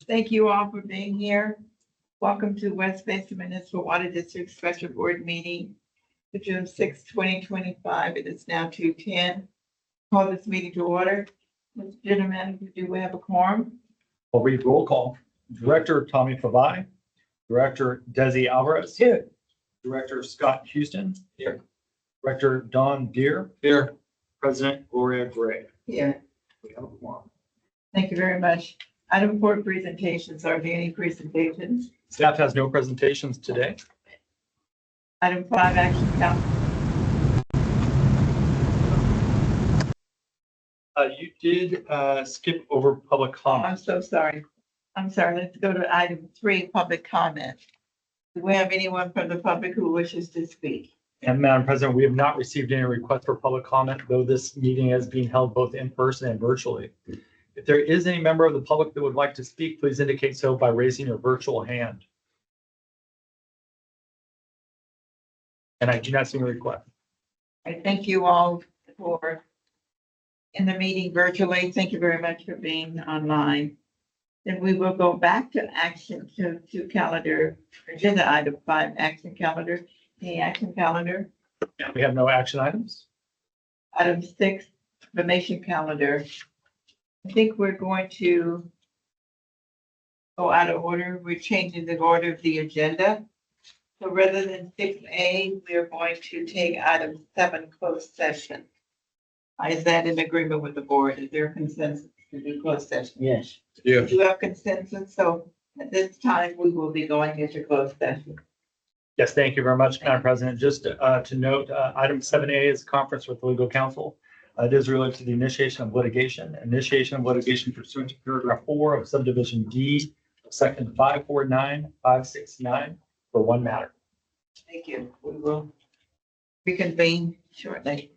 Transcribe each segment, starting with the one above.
Thank you all for being here. Welcome to West Basin Municipal Water District Special Board Meeting for June 6, 2025. It is now 2:10. Call this meeting to order. Mr. Gentlemen, do we have a quorum? I'll read roll call. Director Tommy Favai, Director Desi Alvarez. Here. Director Scott Houston. Here. Director Don Deere. Here. President Gloria Gray. Here. We have a quorum. Thank you very much. Item 4, presentations. Are there any presentations? Staff has no presentations today. Item 5, action council. You did skip over public I'm comment. so sorry. I'm sorry. Let's go to item 3, public comment. Do we have anyone from the public who wishes to speak? And Madam President, we have not received any request for public comment, though this meeting is being held both in person and virtually. If there is any member of the public that would like to speak, please indicate so by raising your virtual hand. And I do not see any request. I thank you all for in the meeting virtually. Thank you very much for being online. Then we will go back to action to calendar, agenda item 5, action calendar. The action calendar. We have no action items. Item 6, information calendar. I think we're going to go out of order. We're changing the order of the agenda. So rather than 6A, we are going to take item 7, closed session. Is that in agreement with the board? Is there consensus to do closed session? Yes. Do Yeah. you have consensus? So at this time, we will be going into closed session. Yes, thank you very much, Madam President. Just to note, item 7A is conference with legal counsel. It is related to the initiation of litigation. Initiation of litigation pursuant to paragraph 4 of subdivision D, section 549, 569 for one matter. Thank you. We will reconvene shortly.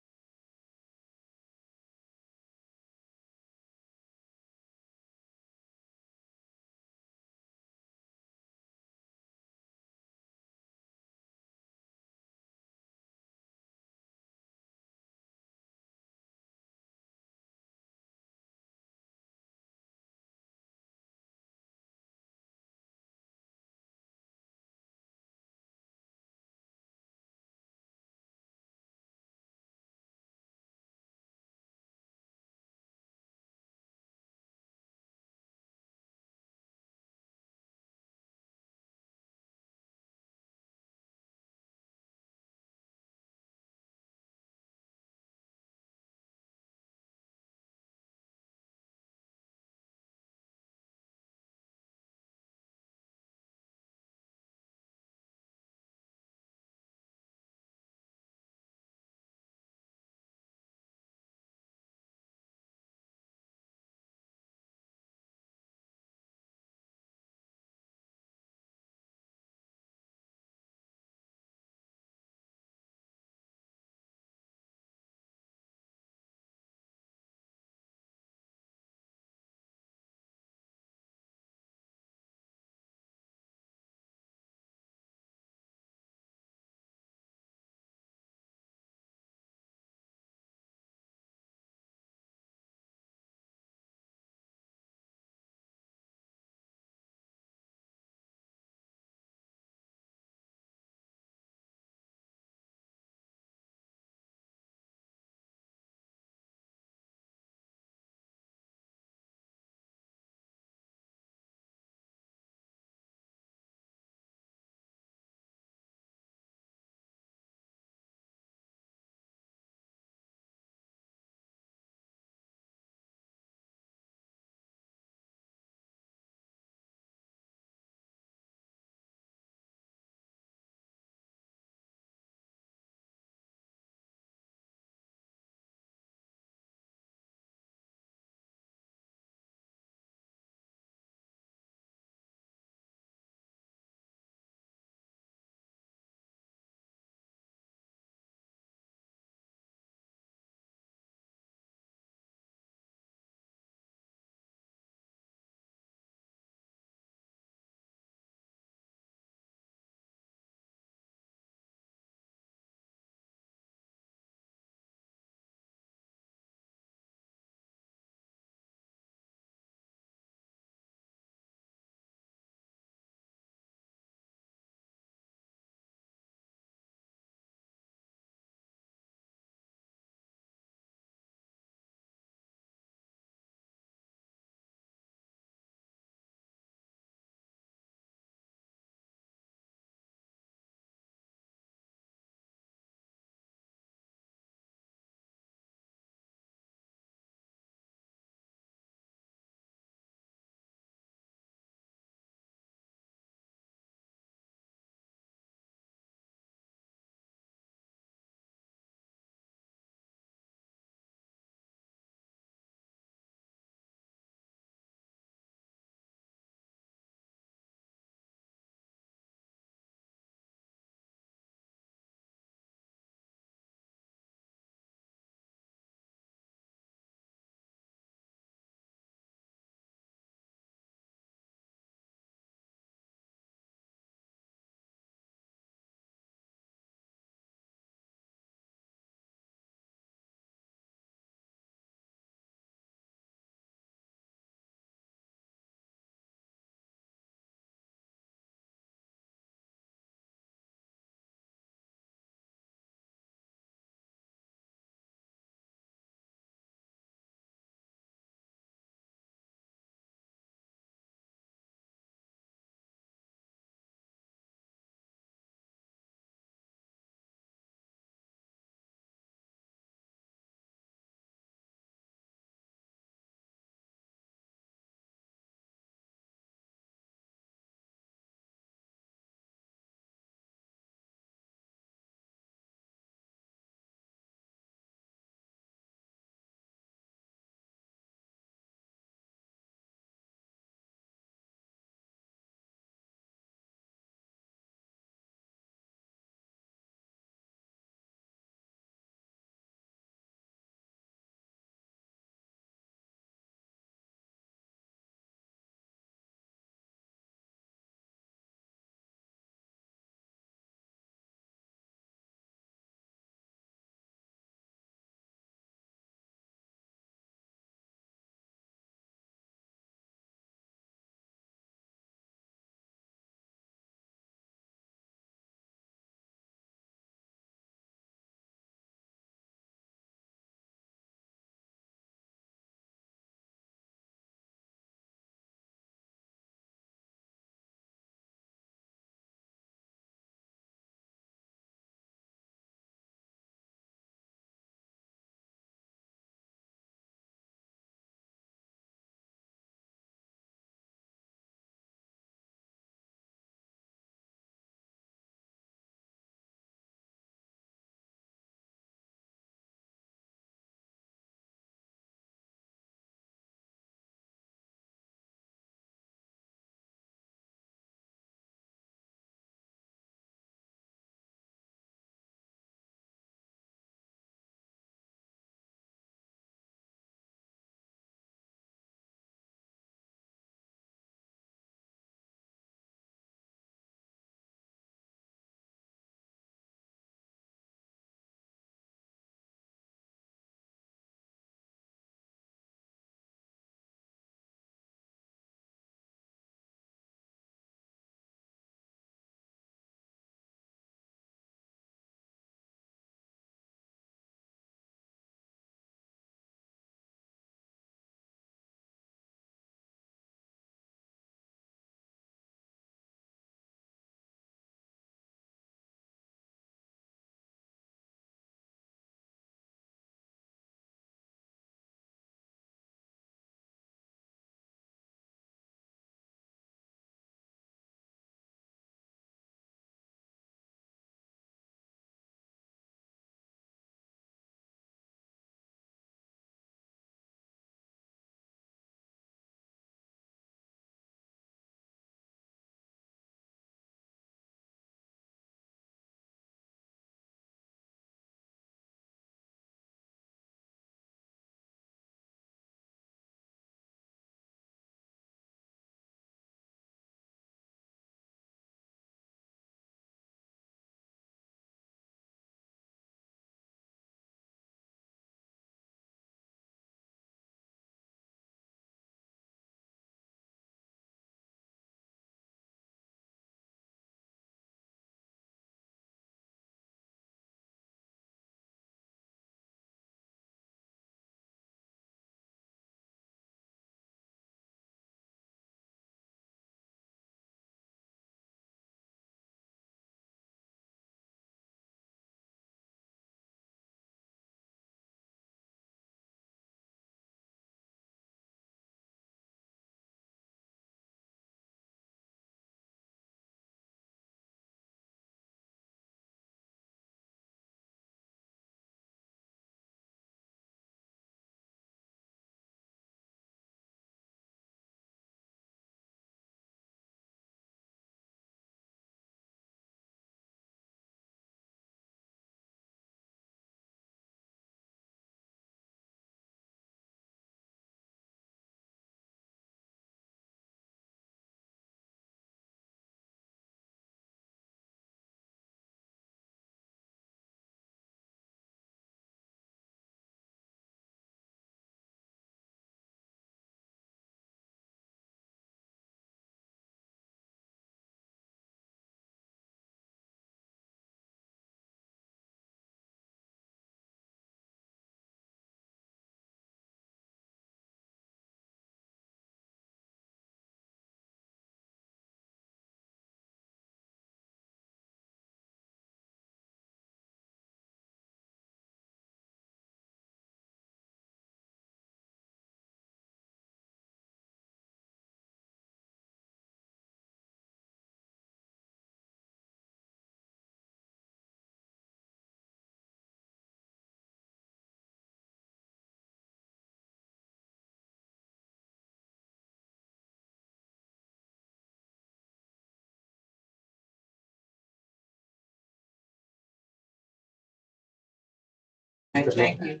Thank you.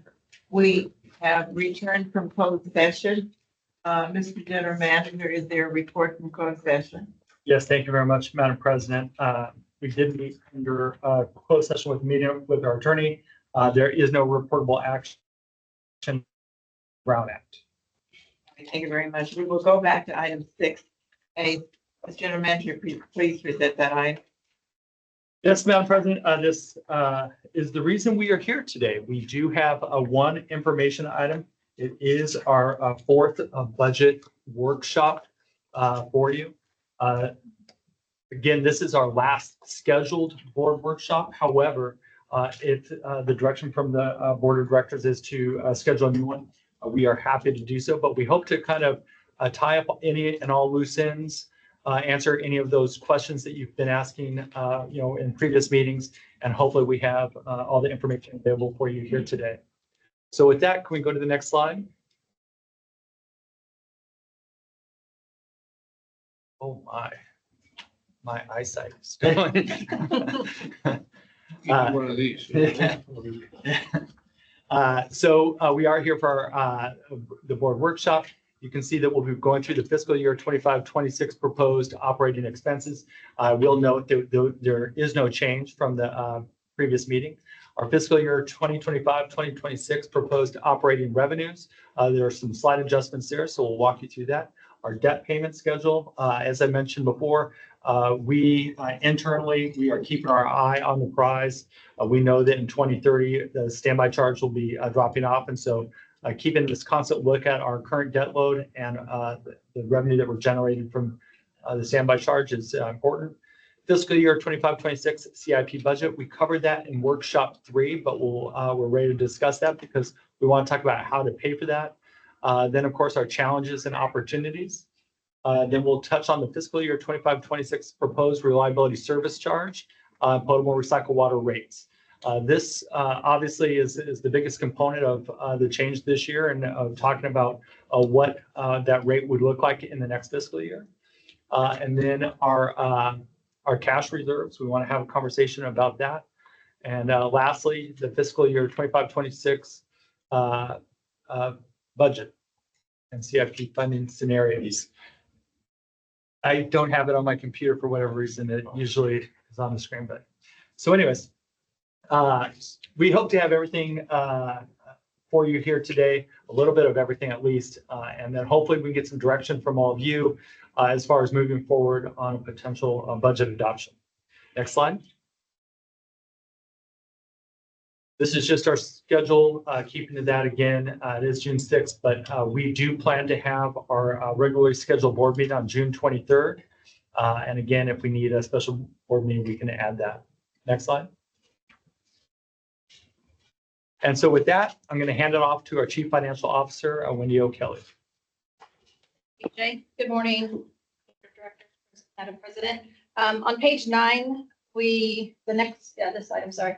We have returned from closed session. Mr. General Manager, is there a report from closed session? Yes, thank you very much, Madam President. We did meet under closed session with our attorney. There is no reportable action. Brown Act. Thank you very much. We will go back to item 6A. Mr. General Manager, please present that item. Yes, Madam President, this is the reason we are here today. We do have one information item. It is our fourth budget workshop for you. Again, this is our last scheduled board workshop. However, if the direction from the board of directors is to schedule a new one, we are happy to do so. But we hope to kind of tie up any and all loose ends, answer any of those questions that you've been asking, in previous meetings, and hopefully we have all the information available for you here today. So with that, can we go to the next slide? Oh my eyesight is going. One of these. So we are here for the board workshop. You can see that we'll be going through the fiscal year 25-26 proposed operating expenses. I will note that there is no change from the previous meeting. Our fiscal year 2025-2026 proposed operating revenues. There are some slight adjustments there, so we'll walk you through that. Our debt payment schedule, as I mentioned before, we internally, we are keeping our eye on the prize. We know that in 2030, the standby charge will be dropping off. And so keeping this constant look at our current debt load and the revenue that we're generating from the standby charge is important. Fiscal year 25-26 CIP budget, we covered that in workshop 3, but we're ready to discuss that because we want to talk about how to pay for that. Then, of course, our challenges and opportunities. Then we'll touch on the fiscal year 25-26 proposed reliability service charge, potable recycled water rates. This obviously is the biggest component of the change this year and of talking about what that rate would look like in the next fiscal year. And then our cash reserves, we want to have a conversation about that. And lastly, the fiscal year 25-26 budget and CIP funding scenarios. I don't have it on my computer for whatever reason. It usually is on the screen, but so anyways, we hope to have everything for you here today, a little bit of everything at least, and then hopefully we get some direction from all of you as far as moving forward on a potential budget adoption. Next slide. This is just our schedule, keeping to that again. It is June 6th, but we do plan to have our regularly scheduled board meeting on June 23rd. And again, if we need a special board meeting, we can add that. Next slide. And so with that, I'm going to hand it off to our Chief Financial Officer, Wendy O'Kelly. Jay, good morning, Director, Madam President. On page 9, this item, sorry.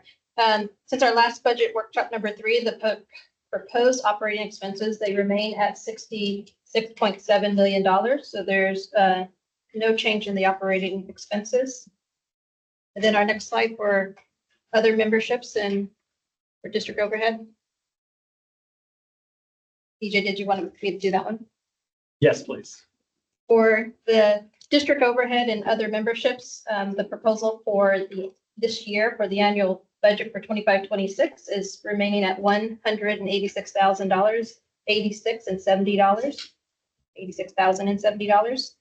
Since our last budget workshop number 3, the proposed operating expenses, they remain at $66.7 million. So there's no change in the operating expenses. And then our next slide for other memberships and for district overhead. EJ, did you want me to do that one? Yes, please. For the district overhead and other memberships, the proposal for this year for the annual budget for 25-26 is remaining at $186,000, $86,070.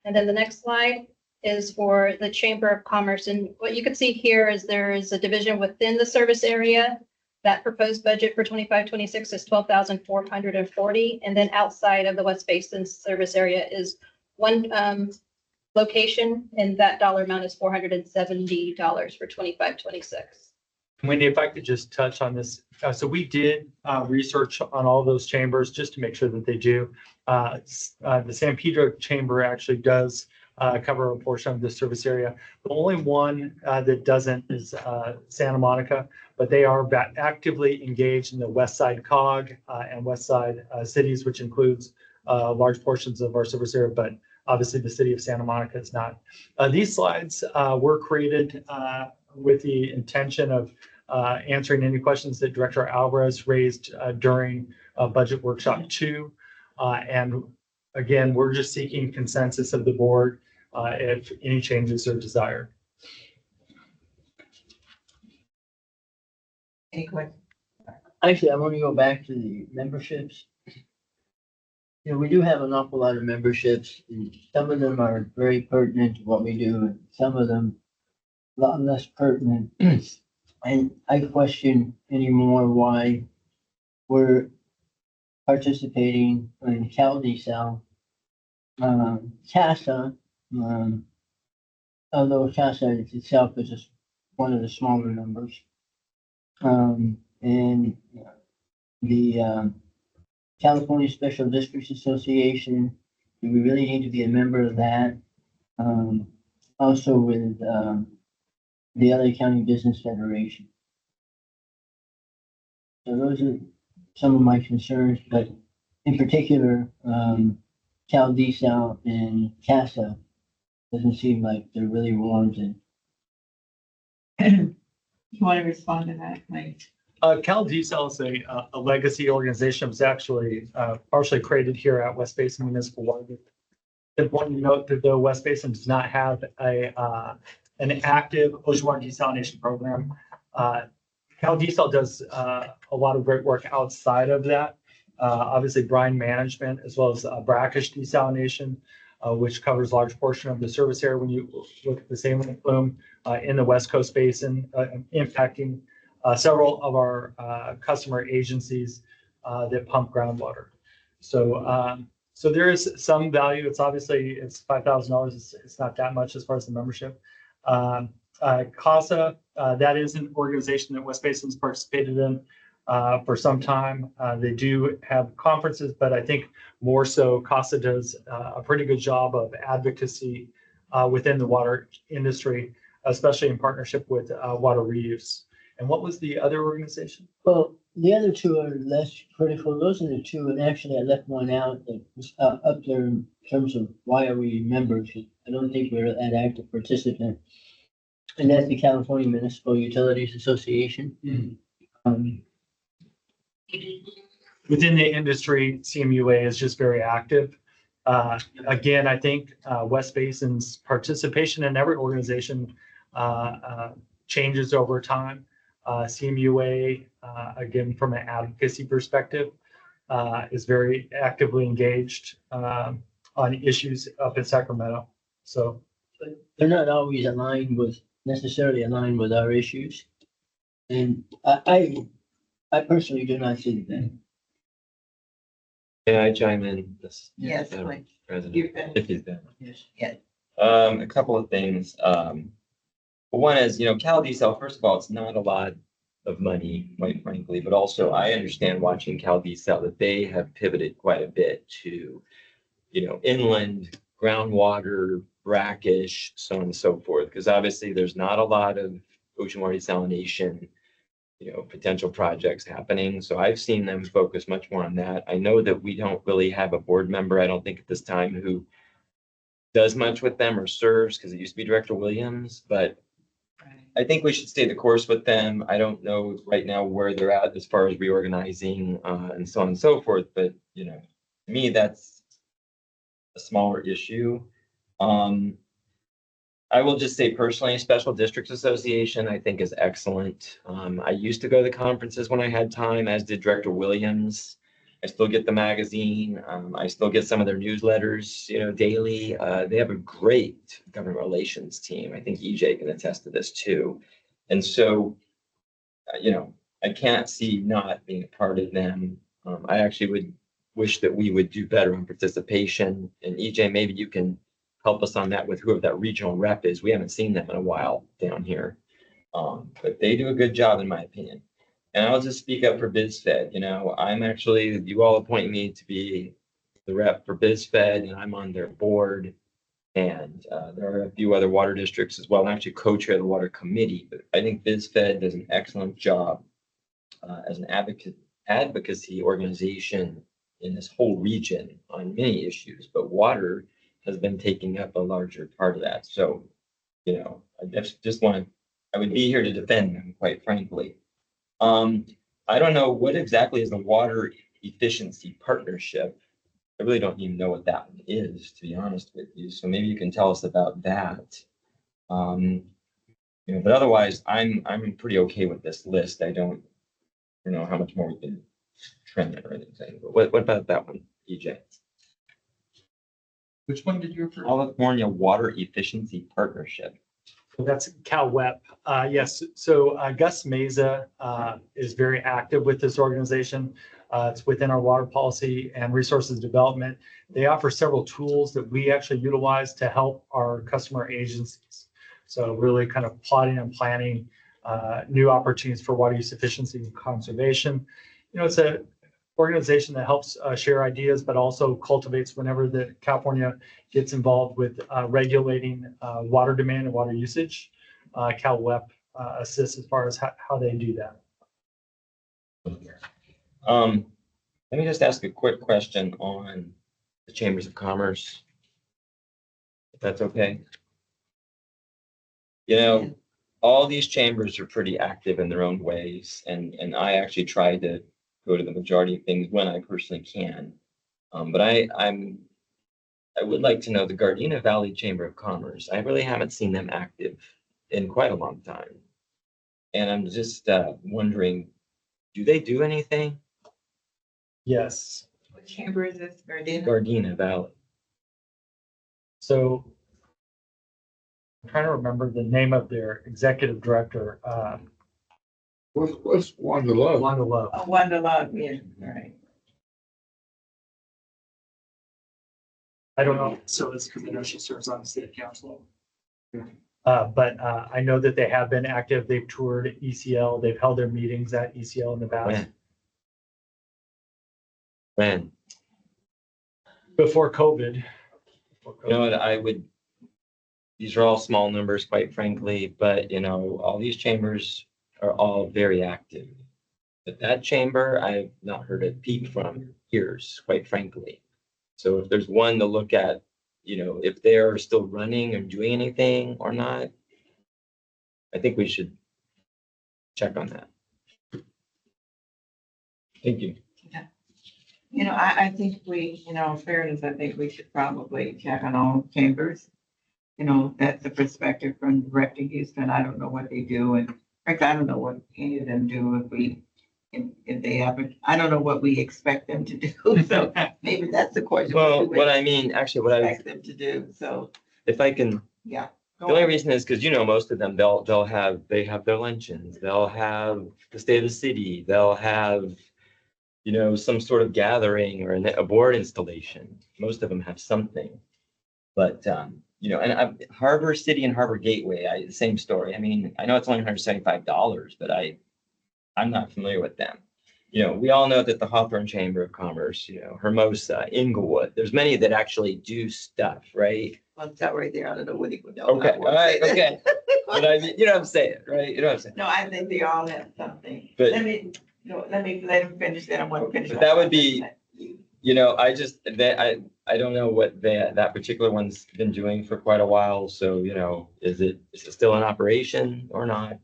And then the next slide is for the Chamber of Commerce. And what you can see here is there is a division within the service area. That proposed budget for 25-26 is $12,440. And then outside of the West Basin service area is one location, and that dollar amount is $470 for 25-26. Wendy, if I could just touch on this. So we did research on all those chambers just to make sure that they do. The San Pedro Chamber actually does cover a portion of the service area. The only one that doesn't is Santa Monica, but they are actively engaged in the West Side COG and West Side cities, which includes large portions of our service area, but obviously the city of Santa Monica is not. These slides were created with the intention of answering any questions that Director Alvarez raised during Budget Workshop 2. And again, we're just seeking consensus of the board if any changes are desired. Any questions? Actually, I want to go back to the memberships. You know, we do have an awful lot of memberships, and some of them are very pertinent to what we do, and some of them a lot less pertinent. And I question anymore why we're participating in CalDSL, CASA, although CASA itself is just one of the smaller numbers. And the California Special Districts Association, do we really need to be a member of that? Also with the LA County Business Federation. So those are some of my concerns, but in particular, CalDSL and CASA doesn't seem like they're really warranted. You want to respond to that, Mike? CalDSL is a legacy organization. It was actually partially created here at West Basin Municipal Water. It's important to note that though West Basin does not have an active ocean water desalination program, CalDSL does a lot of great work outside of that. Obviously brine management as well as brackish desalination, which covers a large portion of the service area when you look at the salient plume in the West Coast Basin, impacting several of our customer agencies that pump groundwater. So there is some value. It's obviously it's $5,000. It's not that much as far as the membership. CASA, that is an organization that West Basin's participated in for some time. They do have conferences, but I think more so CASA does a pretty good job of advocacy within the water industry, especially in partnership with water reuse. And what was the other organization? Well, the other two are less critical. Those are the two, and actually I left one out that was up there in terms of why are we members. I don't think we're an active participant. And that's the California Municipal Utilities Association. Within the industry, CMUA is just very active. Again, I think West Basin's participation in every organization changes over time. CMUA, again, from an advocacy perspective, is very actively engaged on issues up in Sacramento. So But they're not always necessarily aligned with our issues. And I personally do not see that. Yeah, I chime in. This, Yes, Madam Mike. President, You've been- if he's done. Yes. A couple of things. One is, CalDSL, first of all, it's not a lot of money, quite frankly, but also I understand watching CalDSL that they have pivoted quite a bit to, inland groundwater, brackish, so on and so forth. Because obviously there's not a lot of ocean water desalination, potential projects happening. So I've seen them focus much more on that. I know that we don't really have a board member, I don't think at this time, who does much with them or serves, because it used to be Director Williams, but I think we should stay the course with them. I don't know right now where they're at as far as reorganizing and so on and so forth, but to me, that's a smaller issue. I will just say personally, Special Districts Association, I think is excellent. I used to go to the conferences when I had time, as did Director Williams. I still get the magazine. I still get some of their newsletters, daily. They have a great government relations team. I think EJ can attest to this too. And so, I can't see not being a part of them. I actually would wish that we would do better on participation. And EJ, maybe you can help us on that with whoever that regional rep is. We haven't seen them in a while down here. But they do a good job, in my opinion. And I'll just speak up for BizFed. I'm actually, you all appoint me to be the rep for BizFed, and I'm on their board. And there are a few other water districts as well. I actually co-chair the water committee, but I think BizFed does an excellent job as an advocacy organization in this whole region on many issues, but water has been taking up a larger part of that. So, I just want to I would be here to defend them, quite frankly. I don't know what exactly is the water efficiency partnership. I really don't even know what that one is, to be honest with you. So maybe you can tell us about that. But otherwise, I'm pretty okay with this list. I don't know how much more we can trim it or anything. But what about that one, EJ? Which one did you refer? California Water Efficiency Partnership. That's Cal Web. Yes, so Gus Meza is very active with this organization. It's within our water policy and resources development. They offer several tools that we actually utilize to help our customer agencies. So really kind of plotting and planning new opportunities for water use efficiency and conservation. It's a organization that helps share ideas, but also cultivates whenever the California gets involved with regulating water demand and water usage. Cal Web assists as far as how they do that. Let me just ask a quick question on the chambers of commerce. If that's okay. All these chambers are pretty active in their own ways, and I actually try to go to the majority of things when I personally can. But I would like to know the Gardena Valley Chamber of Commerce. I really haven't seen them active in quite a long time. And I'm just wondering, do they do anything? Yes. What chamber is this, Gardena? Gardena Valley. So I'm trying to remember the name of their executive director, What's Wanda Love? Wanda Love. Oh, Wanda Love, yeah, right. I don't know. So it's because I know she serves on the city council. But I know that they have been active. They've toured ECL. They've held their meetings at ECL in the past. When? Before COVID. You know what, these are all small numbers, quite frankly, but all these chambers are all very active. But that chamber, I've not heard a peep from years, quite frankly. So if there's one to look at, if they're still running or doing anything or not, I think we should check on that. Thank you. I think in fairness, I think we should probably check on all chambers. That's the perspective from Director Houston. I don't know what they do, and frankly, I don't know what any of them do if they ever. I don't know what we expect them to do. So maybe that's the question. Well, what I expect them to do. So if I can, yeah. the only reason is because most of them they have their luncheons, they'll have the state of the city, they'll have some sort of gathering or a board installation. Most of them have something, but and Harbor City and Harbor Gateway, the same story. I mean, I know it's only $175, but I'm not familiar with them. We all know that the Hawthorne Chamber of Commerce, Hermosa, Inglewood, there's many that actually do stuff, right? Well, it's that right there. I don't know what he would know. Okay, all right, okay. But I mean, what I'm saying, right? You know what I'm saying? No, I think they all have something. But- let me let him finish. Then I want to finish. But that would be- I don't know what that particular one's been doing for quite a while. So, is it still in operation or not?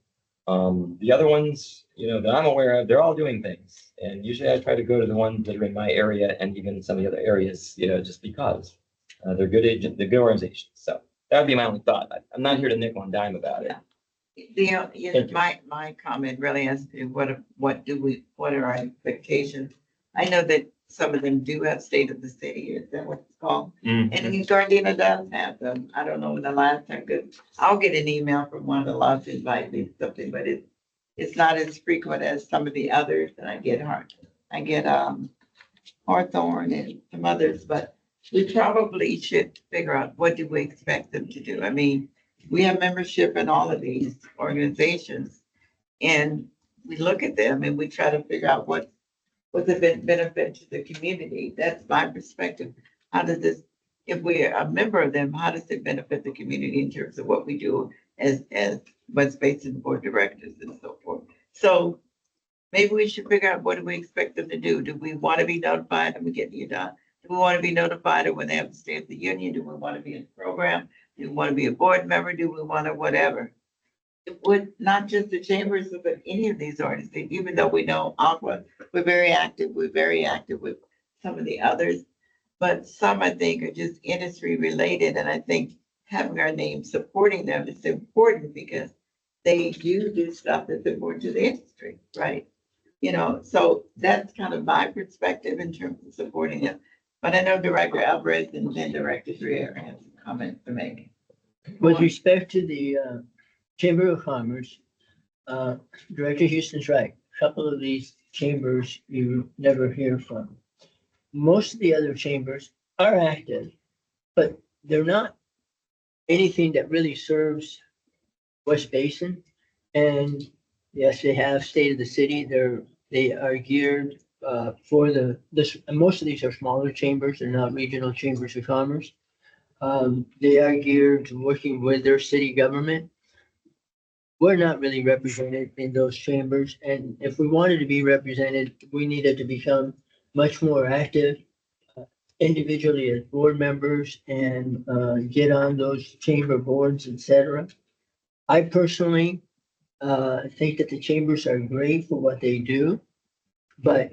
The other ones, that I'm aware of, they're all doing things. And usually I try to go to the ones that are in my area and even some of the other areas, just because they're good organizations. So that would be my only thought. I'm not here to nickel and dime about it. Yeah. Thank you. My comment really has to do what are our expectations? I know that some of them do have state of the city. Is that what it's called? Mhm. And Gardena does have them. I don't know when the last time. I'll get an email from one of the laws to invite me to something, but it's not as frequent as some of the others. And I get Hawthorne and some others, but we probably should figure out what do we expect them to do. I mean, we have membership in all of these organizations, and we look at them and we try to figure out what's the benefit to the community. That's my perspective. How does this, if we're a member of them, how does it benefit the community in terms of what we do as West Basin Board directors and so forth? So maybe we should figure out, what do we expect them to do? Do we want to be notified? And we get you done. Do we want to be notified when they have to stay at the union? Do we want to be in the program? Do we want to be a board member? Do we want to whatever? it would, not just the chambers, but any of these organizations, even though we know Aqua, we're very active with some of the others. But some, I think, are just industry related, and I think having our name supporting them is important because they do stuff that's important to the industry, right? You know, so that's kind of my perspective in terms of supporting them. But I know Director Alvarez and then Director Trier have some comments to make. With respect to the Chamber of Commerce, Director Houston's right. A couple of these chambers you never hear from. Most of the other chambers are active, but they're not anything that really serves West Basin. And yes, they have State of the City. They are geared for and most of these are smaller chambers. They're not regional chambers of commerce. They are geared to working with their city government. We're not really represented in those chambers, and if we wanted to be represented, we needed to become much more active individually as board members and get on those chamber boards, etc. I personally think that the chambers are great for what they do, but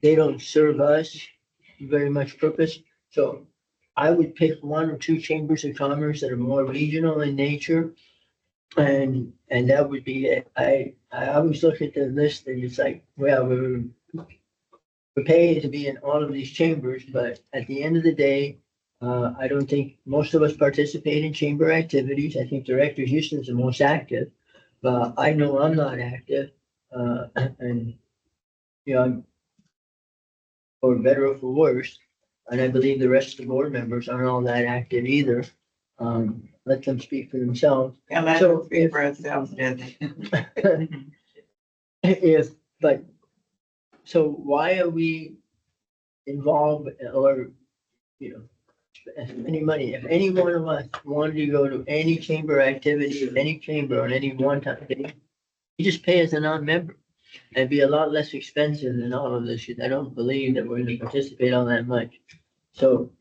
they don't serve us very much purpose. So I would pick one or two chambers of commerce that are more regional in nature. And that would be it. I always look at the list and it's like, well, we're paid to be in all of these chambers, but at the end of the day, I don't think most of us participate in chamber activities. I think Director Houston's the most active. But I know I'm not active, and you know, for better or for worse, and I believe the rest of the board members aren't all that active either. Let them speak for themselves. And let So us speak for ourselves, Jesse. So why are we involved or, you know, spending money? If any one of us wanted to go to any chamber activity, of any chamber on any one time, you just pay as a non-member. It'd be a lot less expensive than all of this. I don't believe that we're gonna participate all that much. So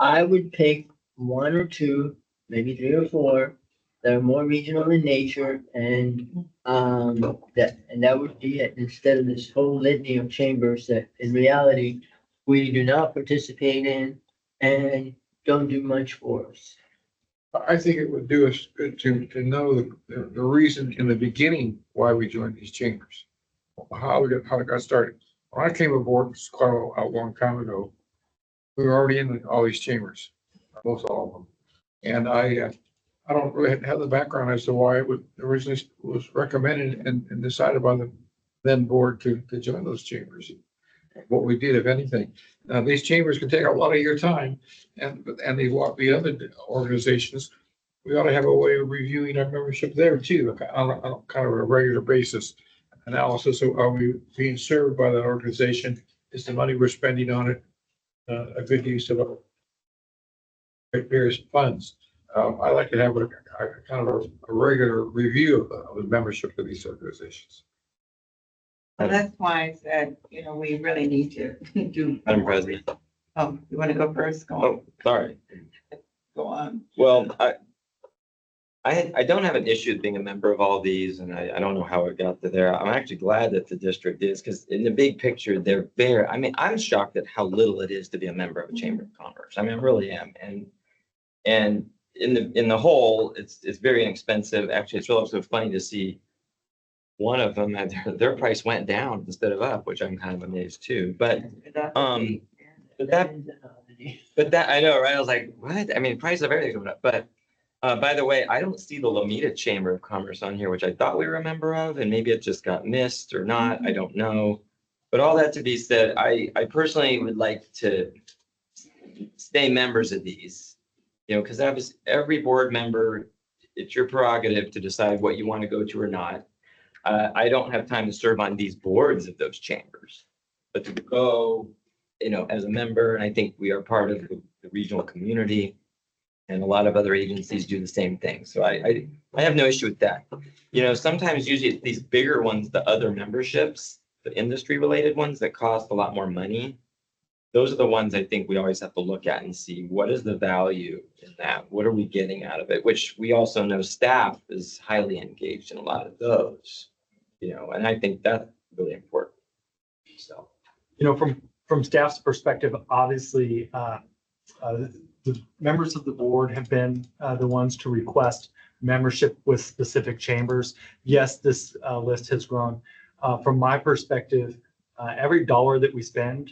I would pick one or two, maybe three or four that are more regional in nature and that would be it instead of this whole litany of chambers that in reality we do not participate in and don't do much for us. I think it would do us good to know the reason in the beginning why we joined these chambers. How it got started. When I came aboard, it's quite a long time ago, we were already in all these chambers, most all of them. And I don't really have the background as to why it originally was recommended and decided by the then board to join those chambers. What we did, if anything. Now, these chambers can take a lot of your time and the other organizations, we ought to have a way of reviewing our membership there too, on kind of a regular basis. Analysis of are we being served by that organization? Is the money we're spending on it a good use of our various funds? I like to have a kind of a regular review of the membership of these organizations. So that's why I said, you know, we really need to do. Madam President. Oh, you want to go first? Go on. Oh, sorry. Go on. Well, I don't have an issue with being a member of all these, and I don't know how it got to there. I'm actually glad that the district is, because in the big picture, they're very, I mean, I'm shocked at how little it is to be a member of a chamber of commerce. I mean, I really am. And in the whole, it's very inexpensive. Actually, it's also funny to see one of them, their price went down instead of up, which I'm kind of amazed too. But that, I know, right? I was like, what? I mean, price of everything going up. But by the way, I don't see the Lomita Chamber of Commerce on here, which I thought we were a member of, and maybe it just got missed or not. I don't know. But all that to be said, I personally would like to stay members of these, you know, because every board member, it's your prerogative to decide what you want to go to or not. I don't have time to serve on these boards of those chambers, but to go, you know, as a member, and I think we are part of the regional community, and a lot of other agencies do the same thing. So I have no issue with that. You know, sometimes usually these bigger ones, the other memberships, the industry related ones that cost a lot more money, those are the ones I think we always have to look at and see what is the value in that? What are we getting out of it? Which we also know staff is highly engaged in a lot of those, and I think that's really important. So, From staff's perspective, obviously, the members of the board have been the ones to request membership with specific chambers. Yes, this list has grown. From my perspective, every dollar that we spend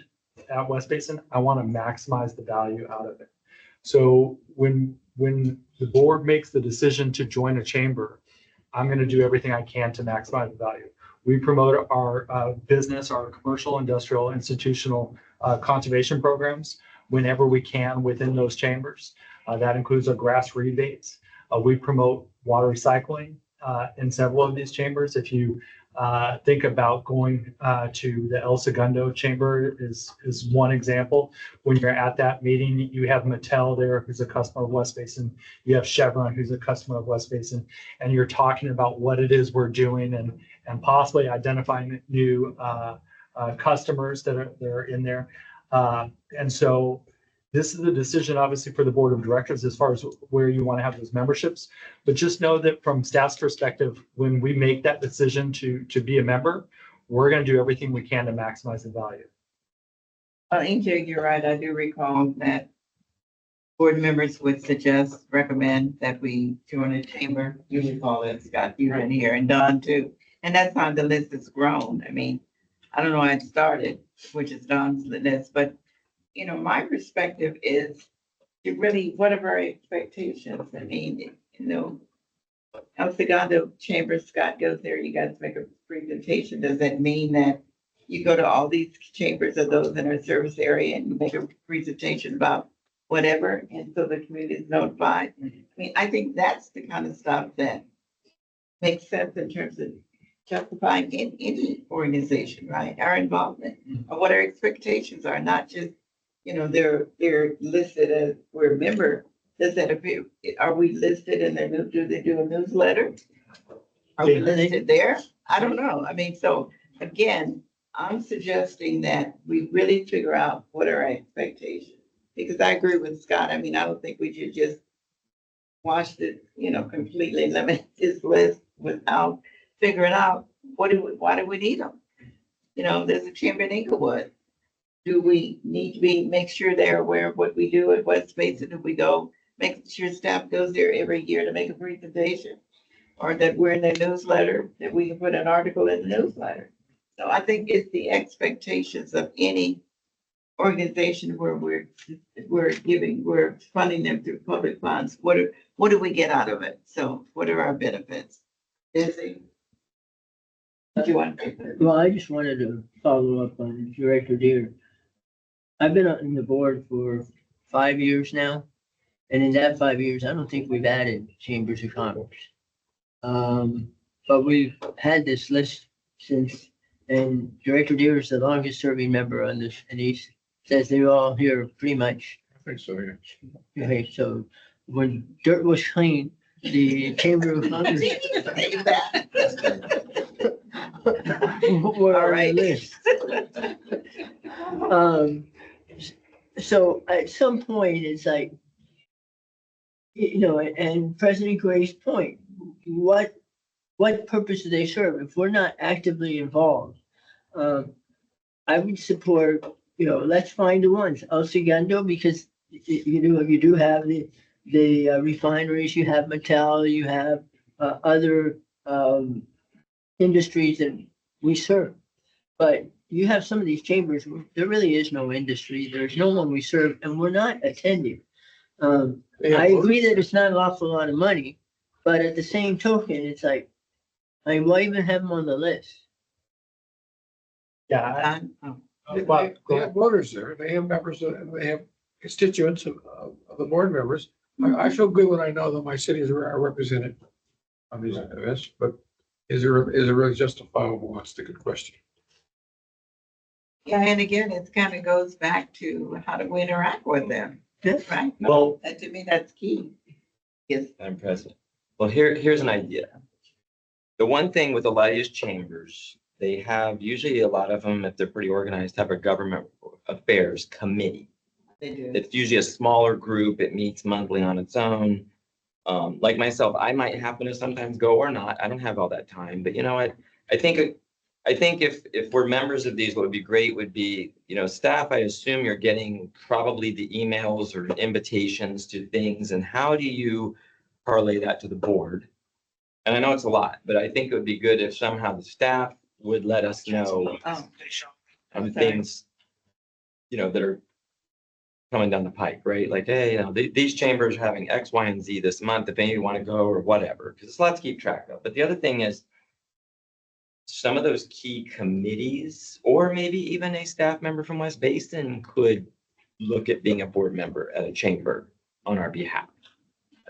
at West Basin, I want to maximize the value out of it. So when the board makes the decision to join a chamber, I'm going to do everything I can to maximize the value. We promote our business, our commercial, industrial, institutional conservation programs whenever we can within those chambers. That includes our grass rebates. We promote water recycling in several of these chambers. If you think about going to the El Segundo Chamber is one example. When you're at that meeting, you have Mattel there, who's a customer of West Basin. You have Chevron, who's a customer of West Basin, and you're talking about what it is we're doing and possibly identifying new customers that are in there. And so this is a decision, obviously, for the board of directors as far as where you want to have those memberships. But just know that from staff's perspective, when we make that decision to be a member, we're going to do everything we can to maximize the value. AJ, you're right. I do recall that board members would recommend that we join a chamber. You recall that, Scott, you were in here, and Don too. And that's how the list has grown. I mean, I don't know how it started, which is Don's list, but my perspective is to really, what are our expectations? I mean, El Segundo Chamber, Scott goes there, you guys make a presentation. Does that mean that you go to all these chambers of those in our service area and you make a presentation about whatever, and so the community is notified? I mean, I think that's the kind of stuff that makes sense in terms of justifying in any organization, right? Our involvement, or what our expectations are, not just, they're listed as we're a member. Does that appear? Are we listed in their do they do a newsletter? Are we listed there? I don't know. I mean, so again, I'm suggesting that we really figure out what are our expectations. Because I agree with Scott. I mean, I don't think we should just wash it, completely limit this list without figuring out why do we need them? There's a chamber in Inglewood. Do we need to make sure they're aware of what we do at West Basin? Do we go, make sure staff goes there every year to make a presentation? Or that we're in their newsletter, that we can put an article in the newsletter? So I think it's the expectations of any organization where we're funding them through public funds. What do we get out of it? So what are our benefits? Izzy? Do you want to? Well, I just wanted to follow up on Director Deere. I've been on the board for 5 years now, and in that 5 years, I don't think we've added chambers of commerce. But we've had this list since, and Director Deere is the longest serving member on this, and he says they're all here pretty much. I think so, yeah. Okay, so when dirt was clean, the Chamber of Commerce were on the list. So at some point, it's like, and President Gray's point, what purpose do they serve? If we're not actively involved, I would support, let's find the ones. El Segundo, because you do have the refineries, you have Mattel, you have other industries that we serve. But you have some of these chambers where there really is no industry. There's no one we serve, and we're not attending. I agree that it's not an awful lot of money, but at the same token, it's like, why even have them on the list? Yeah. They have voters there. They have members, they have constituents of the board members. I feel good when I know that my cities are represented on these events, but is it really justifiable? That's the good question. Yeah, and again, it kind of goes back to how do we interact with them, right? Well, That, to me, that's key. Yes. Madam President. Well, here's an idea. The one thing with a lot of these chambers they have, usually a lot of them, if they're pretty organized, have a government affairs committee. They do. It's usually a smaller group. It meets monthly on its own. Like myself, I might happen to sometimes go or not. I don't have all that time, but you know what? I think if we're members of these, what would be great would be, staff, I assume you're getting probably the emails or invitations to things, and how do you parlay that to the board? And I know it's a lot, but I think it would be good if somehow the staff would let us know Oh, of Okay. things, that are coming down the pike, right? Like, hey, these chambers are having X, Y, and Z this month, if any of you want to go or whatever, because it's a lot to keep track of. But the other thing is, some of those key committees, or maybe even a staff member from West Basin could look at being a board member at a chamber on our behalf.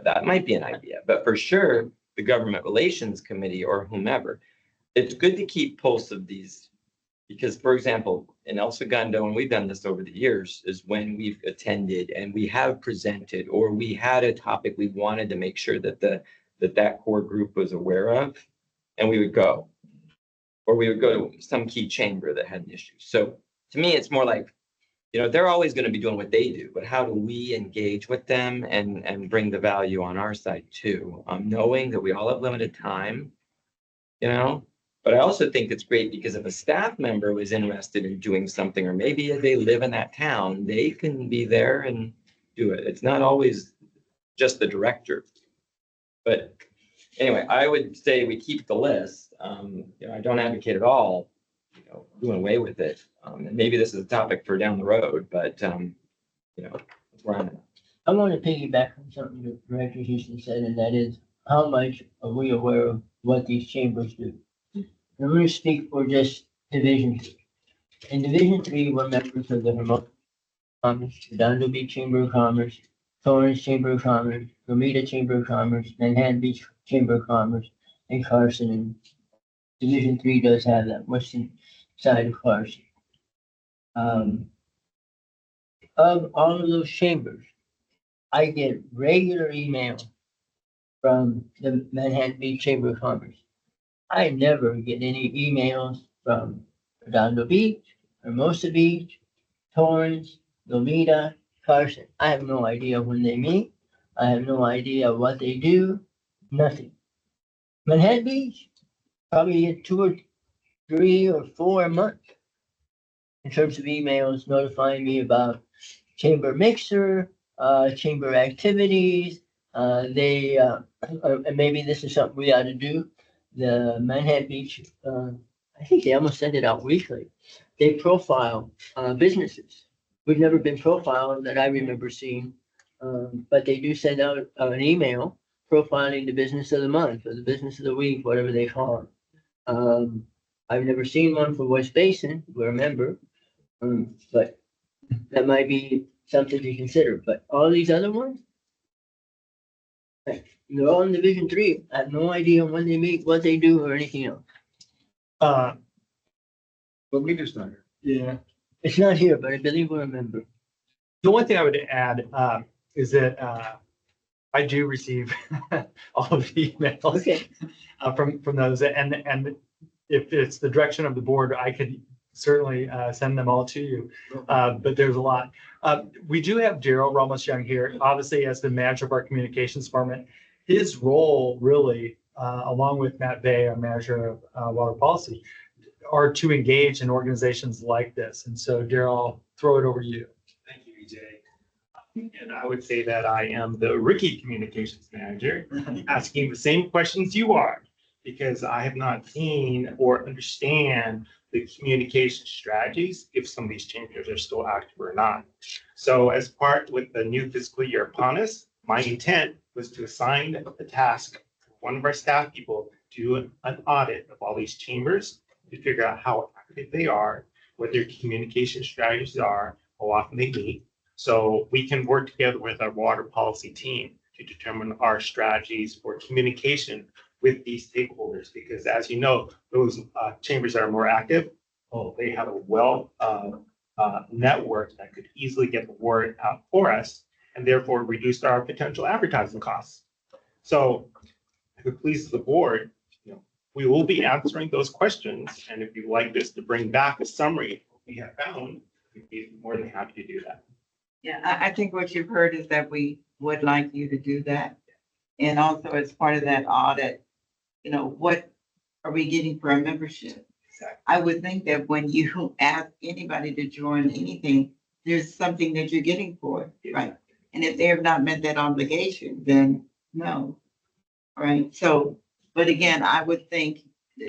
That might be an idea, but for sure, the government relations committee or whomever, it's good to keep pulse of these. Because, for example, in El Segundo, and we've done this over the years, is when we've attended and we have presented, or we had a topic we wanted to make sure that that core group was aware of, and we would go. Or we would go to some key chamber that had an issue. So to me, it's more like, they're always going to be doing what they do, but how do we engage with them and bring the value on our side too? Knowing that we all have limited time, But I also think it's great because if a staff member was interested in doing something, or maybe they live in that town, they can be there and do it. It's not always just the director. But anyway, I would say we keep the list. I don't advocate at all, doing away with it. And maybe this is a topic for down the road, but, that's where I'm at. I want to piggyback on something that Director Houston said, and that is, how much are we aware of what these chambers do? I'm going to speak for just Division 3. In Division 3, we're members of the Hermosa Commerce, Redondo Beach Chamber of Commerce, Torrance Chamber of Commerce, Romita Chamber of Commerce, Manhattan Beach Chamber of Commerce, and Carson. And Division 3 does have that western side of Carson. Of all of those chambers, I get regular email from the Manhattan Beach Chamber of Commerce. I never get any emails from Redondo Beach, Hermosa Beach, Torrance, Lomita, Carson. I have no idea when they meet. I have no idea what they do. Nothing. Manhattan Beach, probably get 2 or 3 or 4 a month in terms of emails notifying me about chamber mixer, chamber activities. And maybe this is something we ought to do. The Manhattan Beach, I think they almost send it out weekly. They profile businesses. We've never been profiled that I remember seeing, but they do send out an email profiling the business of the month or the business of the week, whatever they call it. I've never seen one for West Basin. We're a member, but that might be something to consider. But all these other ones, they're all in Division 3. I have no idea when they meet, what they do, or anything else. Uh, But we just not here. yeah. It's not here, but I believe we're a member. The one thing I would add is that I do receive all of the emails Okay. from those, and if it's the direction of the board, I could certainly send them all to you. But there's a lot. We do have Gerald Ramos Young here, obviously as the manager of our communications department. His role really, along with Matt Bay, our manager of water policy, are to engage in organizations like this. And so, Daryl, I'll throw it over to you. Thank you, EJ. And I would say that I am the rookie communications manager, asking the same questions you are, because I have not seen or understand the communication strategies if some of these chambers are still active or not. So as part with the new fiscal year upon us, my intent was to assign the task for one of our staff people to do an audit of all these chambers to figure out how active they are, what their communication strategies are, how often they meet, so we can work together with our water policy team to determine our strategies for communication with these stakeholders. Because as you know, those chambers that are more active, they have a well network that could easily get the word out for us and therefore reduce our potential advertising costs. So if it pleases the board, we will be answering those questions. And if you'd like this to bring back a summary of what we have found, we'd be more than happy to do that. Yeah, I think what you've heard is that we would like you to do that. And also as part of that audit, what are we getting for our membership? I would think that when you ask anybody to join anything, there's something that you're getting for it, right? And if they have not met that obligation, then no. All right, so, but again, I would think,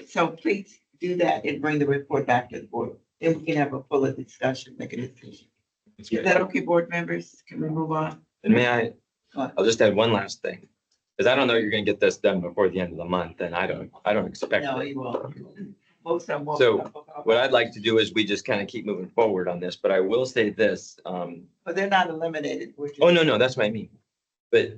so please do that and bring the report back to the board. Then we can have a fuller discussion, make a decision. Is that okay, board members? Can we move on? And I'll just add one last thing, because I don't know you're gonna get this done before the end of the month, and I don't expect No, it. you won't. Most of them won't. So, What I'd like to do is we just kind of keep moving forward on this, but I will say this, But they're not eliminated. We're just- oh, no, that's what I mean. But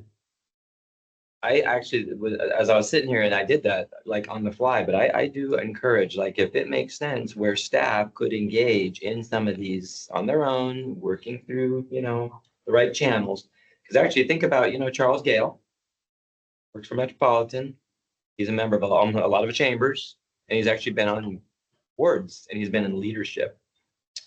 I actually, as I was sitting here and I did that like on the fly, but I do encourage, like, if it makes sense where staff could engage in some of these on their own, working through, the right channels. Because actually think about, Charles Gale works for Metropolitan. He's a member of a lot of chambers, and he's actually been on boards, and he's been in leadership.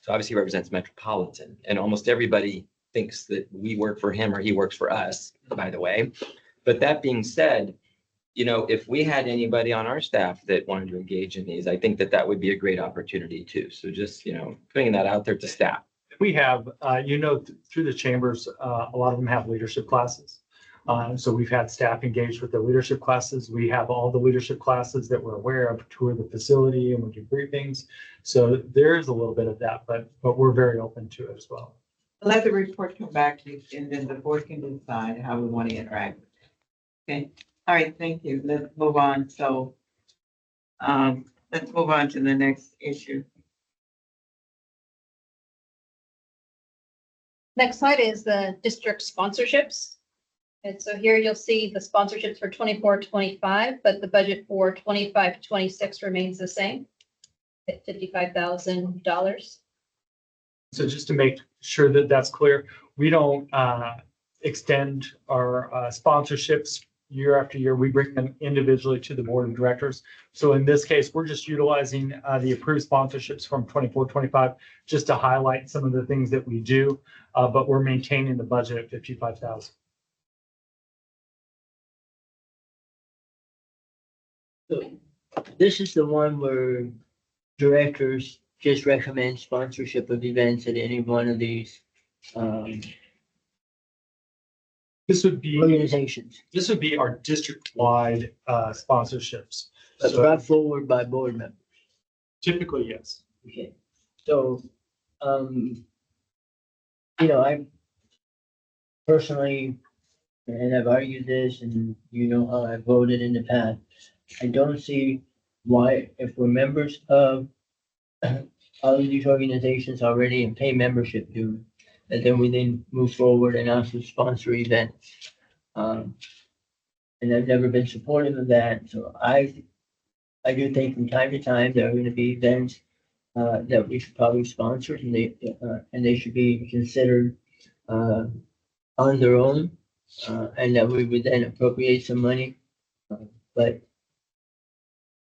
So obviously he represents Metropolitan, and almost everybody thinks that we work for him or he works for us, by the way. But that being said, if we had anybody on our staff that wanted to engage in these, I think that would be a great opportunity too. So just, putting that out there to staff. We have, through the chambers, a lot of them have leadership classes. So we've had staff engaged with the leadership classes. We have all the leadership classes that we're aware of, tour the facility and we do briefings. So there is a little bit of that, but we're very open to it as well. Let the report come back to you, and then the board can decide how we want to interact. Okay, all right, thank you. Let's move on. So, let's move on to the next issue. Next slide is the district sponsorships. And so here you'll see the sponsorships for 24-25, but the budget for 25-26 remains the same at $55,000. So just to make sure that that's clear, we don't extend our sponsorships year after year. We bring them individually to the board of directors. So in this case, we're just utilizing the approved sponsorships from 24-25 just to highlight some of the things that we do, but we're maintaining the budget at 55,000. So this is the one where directors just recommend sponsorship of events at any one of these This would be organizations, our district-wide sponsorships. but So brought forward by board members. typically, yes. Okay, so, I personally, and I've argued this, and how I voted in the past, I don't see why, if we're members of all of these organizations already and pay membership dues, and then we then move forward and also sponsor events. And I've never been supportive of that, so I do think from time to time, there are gonna be events that we should probably sponsor, and they should be considered on their own, and that we would then appropriate some money. But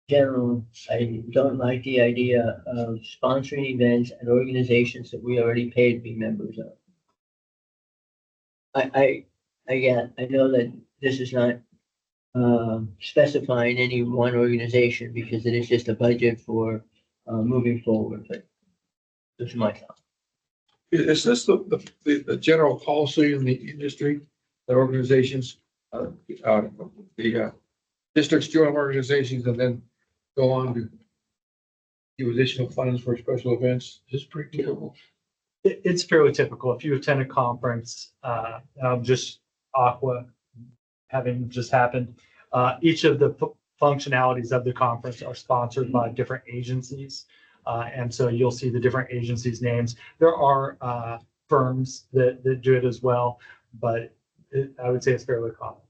general, I don't like the idea of sponsoring events at organizations that we already pay to be members of. I know that this is not specifying any one organization because it is just a budget for moving forward, but this is my thought. Is this the general policy in the industry, that organizations, the districts join organizations and then go on to give additional funds for special events? Is this pretty typical? It's fairly typical. If you attend a conference, just Aqua having just happened, each of the functionalities of the conference are sponsored by different agencies. And so you'll see the different agencies' names. There are firms that do it as well, but I would say it's fairly common.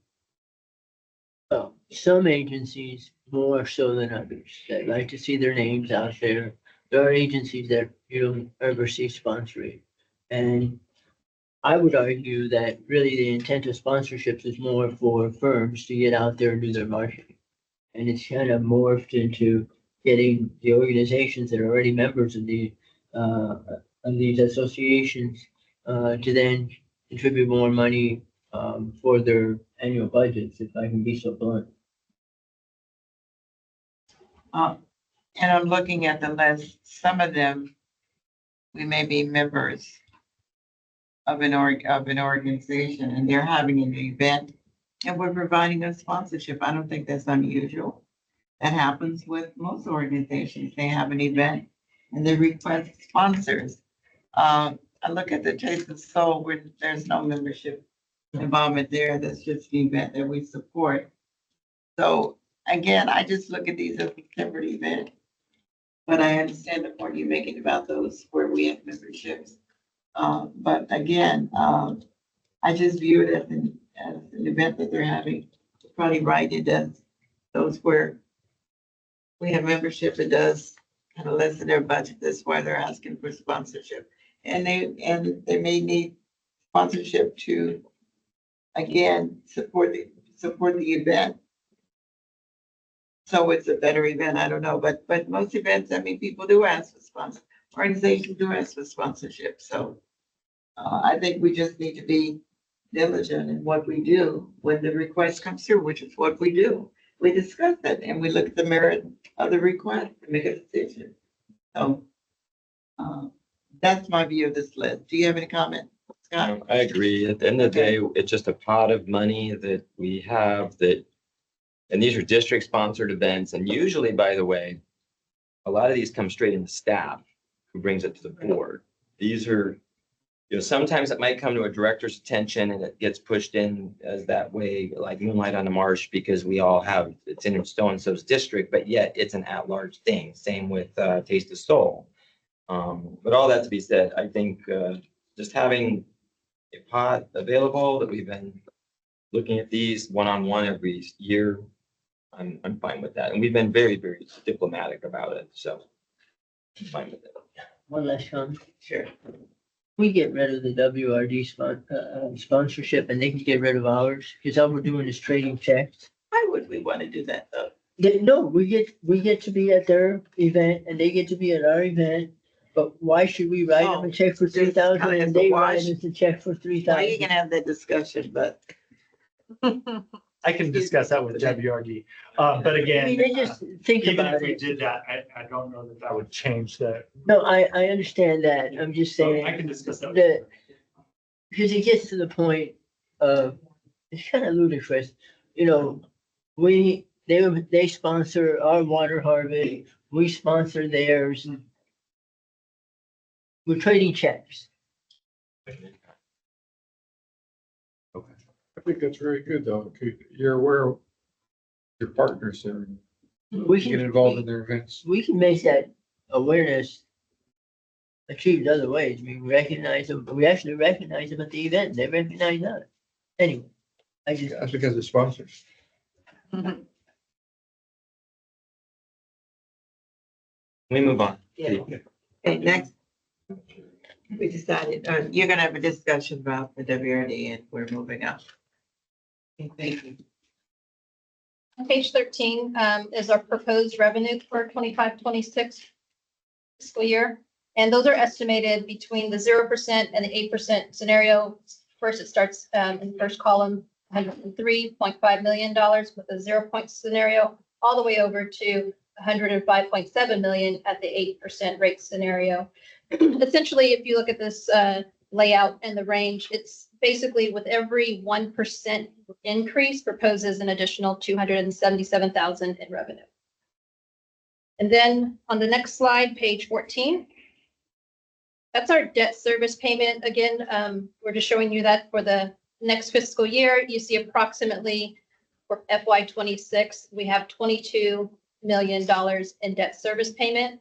Well, some agencies more so than others. I'd like to see their names out there. There are agencies that you don't ever see sponsoring. And I would argue that really the intent of sponsorships is more for firms to get out there and do their marketing. And it's kind of morphed into getting the organizations that are already members of these associations, to then contribute more money, for their annual budgets, if I can be so blunt. And I'm looking at the list, some of them, we may be members of an organization and they're having an event and we're providing a sponsorship. I don't think that's unusual. That happens with most organizations. They have an event and they request sponsors. I look at the Taste of Soul where there's no membership involvement there. That's just an event that we support. So again, I just look at these as a separate event. But I understand the point you're making about those where we have memberships. But again, I just view it as an event that they're having. Probably right, it does. Those where we have membership, it does kind of lessen their budget. That's why they're asking for sponsorship. And they may need sponsorship to, again, support the event. So it's a better event, I don't know, but most events, I mean, people do ask for sponsors, organizations do ask for sponsorship, so. I think we just need to be diligent in what we do when the request comes through, which is what we do. We discuss it and we look at the merit of the request to make a decision. So, that's my view of this list. Do you have any comment, Scott? I agree. At the end of the day, it's just a pot of money that we have that, and these are district sponsored events. And usually, by the way, a lot of these come straight in the staff who brings it to the board. These are, sometimes it might come to a director's attention and it gets pushed in as that way, like Moonlight on the Marsh, because we all have, it's in so-and-so's district, but yet it's an at-large thing. Same with Taste of Soul. But all that to be said, I think just having a pot available that we've been looking at these one-on-one every year, I'm fine with that. And we've been very, very diplomatic about it, so I'm fine with it. One last comment. Sure. We get rid of the WRD sponsorship and they can get rid of ours, because all we're doing is trading checks. Why would we want to do that though? No, we get to be at their event and they get to be at our event, but why should we write them a check for just 3,000 kinda as and a they write wash. us a check for Well, you 3,000? can have that discussion, but. I can discuss that with WRD. But I again, mean, they just think even about if we it. did that, I don't know that would change the. No, I understand that. I'm just So saying I can discuss that. that, because it gets to the point of, it's kind of ludicrous, they sponsor our water harvest, we sponsor theirs. We're trading checks. I think that's very good though. You're aware of your partners and We get can, involved in their events. we can make that awareness achieved other ways. We recognize them, we actually recognize them at the event, they recognize us. Anyway, That's because of sponsors. We move on. Yeah. Okay, next. We decided, you're gonna have a discussion about the WRD and we're moving on. Okay, thank you. On page 13 is our proposed revenue for 25-26 fiscal year. And those are estimated between the 0% and the 8% scenario. First, it starts in the first column, $103.5 million with a 0-point scenario, all the way over to $105.7 million at the 8% rate scenario. Essentially, if you look at this layout and the range, it's basically with every 1% increase proposes an additional $277,000 in revenue. And then on the next slide, page 14, that's our debt service payment. Again, we're just showing you that for the next fiscal year. You see approximately for FY26, we have $22 million in debt service payment.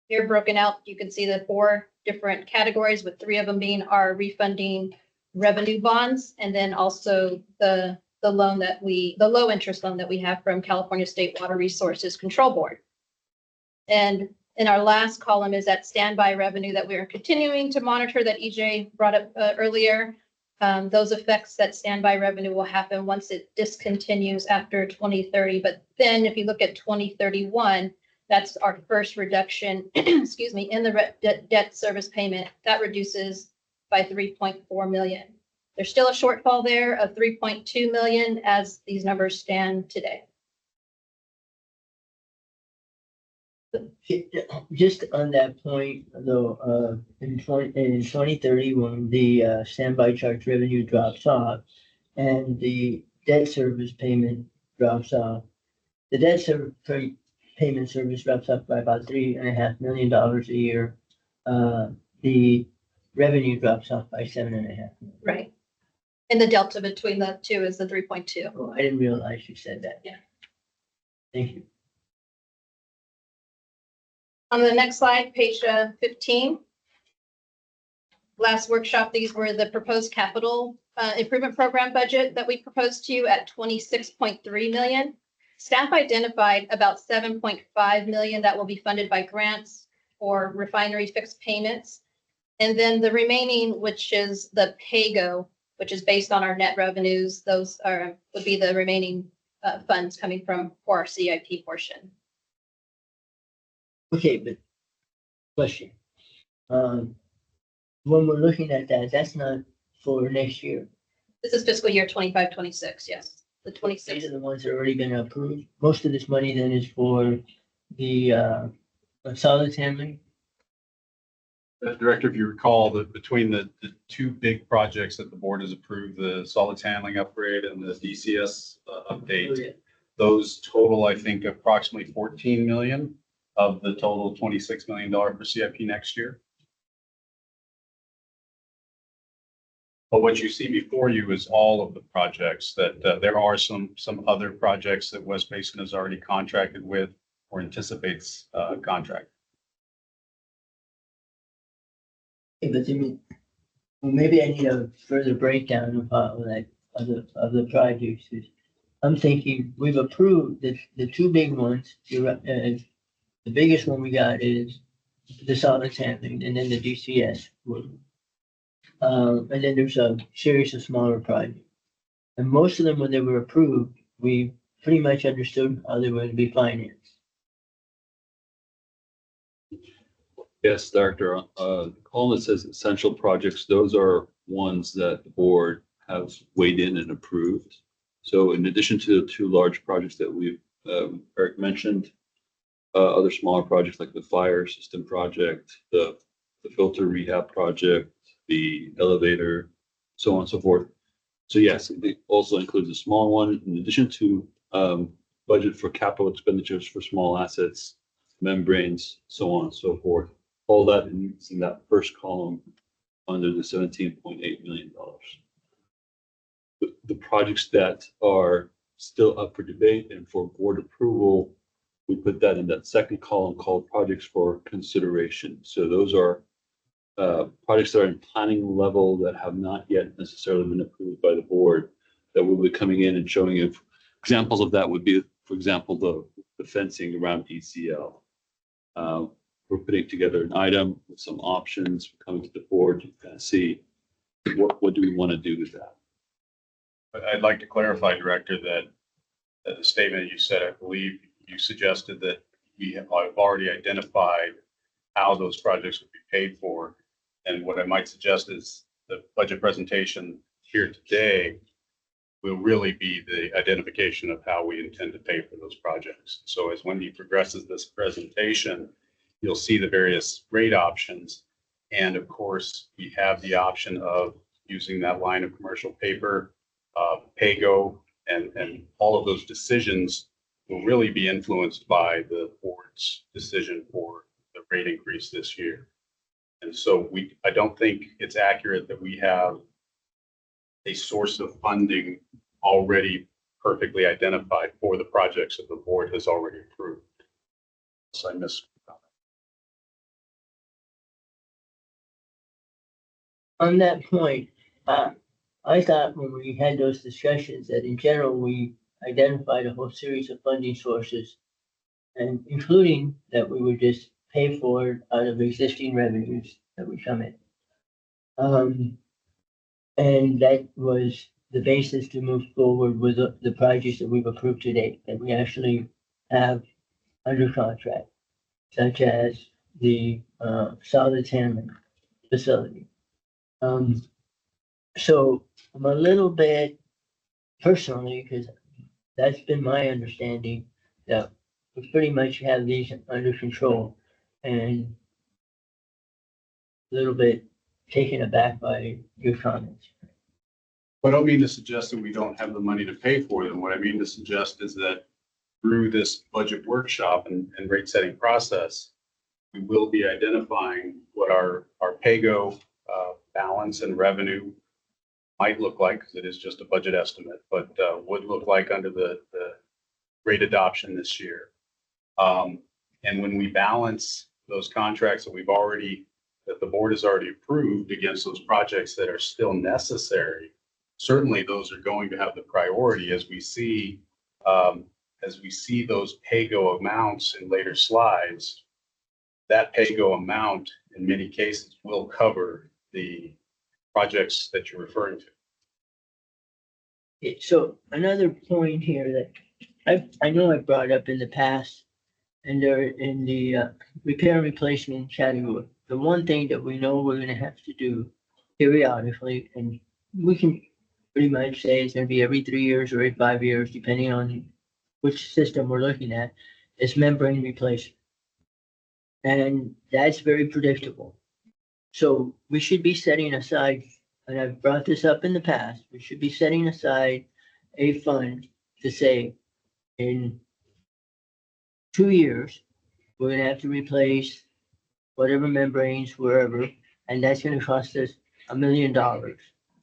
Here broken out, you can see the 4 different categories, with 3 of them being our refunding revenue bonds, and then also the loan that the low interest loan that we have from California State Water Resources Control Board. And in our last column is that standby revenue that we are continuing to monitor that EJ brought up earlier. Those effects that standby revenue will happen once it discontinues after 2030. But then if you look at 2031, that's our first reduction, excuse me, in the debt service payment. That reduces by 3.4 million. There's still a shortfall there of 3.2 million as these numbers stand today. Just on that point, though, in 2030, when the standby charge revenue drops off and the debt service payment drops off, the debt payment service drops off by about $3.5 million a year. The revenue drops off by $7.5 million. Right. And the delta between the two is the 3.2. Oh, I didn't realize you said that. Yeah. Thank you. On the next slide, page 15. Last workshop, these were the proposed capital improvement program budget that we proposed to you at 26.3 million. Staff identified about 7.5 million that will be funded by grants or refinery fixed payments. And then the remaining, which is the PAYGO, which is based on our net revenues, those would be the remaining funds coming from for our CIP portion. Okay, but question. When we're looking at that, that's not for next year. This is fiscal year 25, 26, yes. The 26. These are the ones that are already been approved. Most of this money then is for the solids handling. Director, if you recall, that between the two big projects that the board has approved, the solids handling upgrade and the DCS update, those total, I think, approximately 14 million of the total $26 million for CIP next year. But what you see before you is all of the projects that there are some other projects that West Basin has already contracted with or anticipates contract. Yeah, but I mean, well, maybe I need a further breakdown of the projects. I'm thinking we've approved the two big ones. The biggest one we got is the solids handling, and then the DCS. And then there's a series of smaller projects. And most of them, when they were approved, we pretty much understood how they were going to be financed. Yes, Director. The column that says essential projects, those are ones that the board has weighed in and approved. So in addition to the two large projects that we've, Eric mentioned, other smaller projects like the fire system project, the filter rehab project, the elevator, so on and so forth. So yes, it also includes a small one in addition to budget for capital expenditures for small assets, membranes, so on and so forth. All that is in that first column under the $17.8 million. The projects that are still up for debate and for board approval, we put that in that second column called projects for consideration. So those are projects that are in planning level that have not yet necessarily been approved by the board that will be coming in and showing if examples of that would be, for example, the fencing around ECL. We're putting together an item with some options coming to the board to kind of see what do we want to do with that. But I'd like to clarify, Director, that the statement you said, I believe you suggested that we have already identified how those projects would be paid for. And what I might suggest is the budget presentation here today will really be the identification of how we intend to pay for those projects. So as Wendy progresses this presentation, you'll see the various rate options. And of course, we have the option of using that line of commercial paper, PAYGO, and all of those decisions will really be influenced by the board's decision for the rate increase this year. And so I don't think it's accurate that we have a source of funding already perfectly identified for the projects that the board has already approved. So I missed. On that point, I thought when we had those discussions that in general, we identified a whole series of funding sources, and including that we would just pay for it out of existing revenues that would come in. And that was the basis to move forward with the projects that we've approved to date, that we actually have under contract, such as the solid handling facility. So I'm a little bit personally, because that's been my understanding, that we pretty much have these under control, and a little bit taken aback by your comments. I don't mean to suggest that we don't have the money to pay for them. What I mean to suggest is that through this budget workshop and rate setting process, we will be identifying what our PAYGO balance and revenue might look like, because it is just a budget estimate, but would look like under the rate adoption this year. And when we balance those contracts that the board has already approved against those projects that are still necessary, certainly those are going to have the priority as we see those PAYGO amounts in later slides. That PAYGO amount in many cases will cover the projects that you're referring to. So another point here that I know I brought up in the past, and they're in the repair and replacement category. The one thing that we know we're gonna have to do periodically, and we can pretty much say it's gonna be every 3 years or every 5 years, depending on which system we're looking at, is membrane replacement. And that's very predictable. So we should be setting aside, and I've brought this up in the past, we should be setting aside a fund to say, in 2 years, we're gonna have to replace whatever membranes, wherever, and that's gonna cost us $1 million.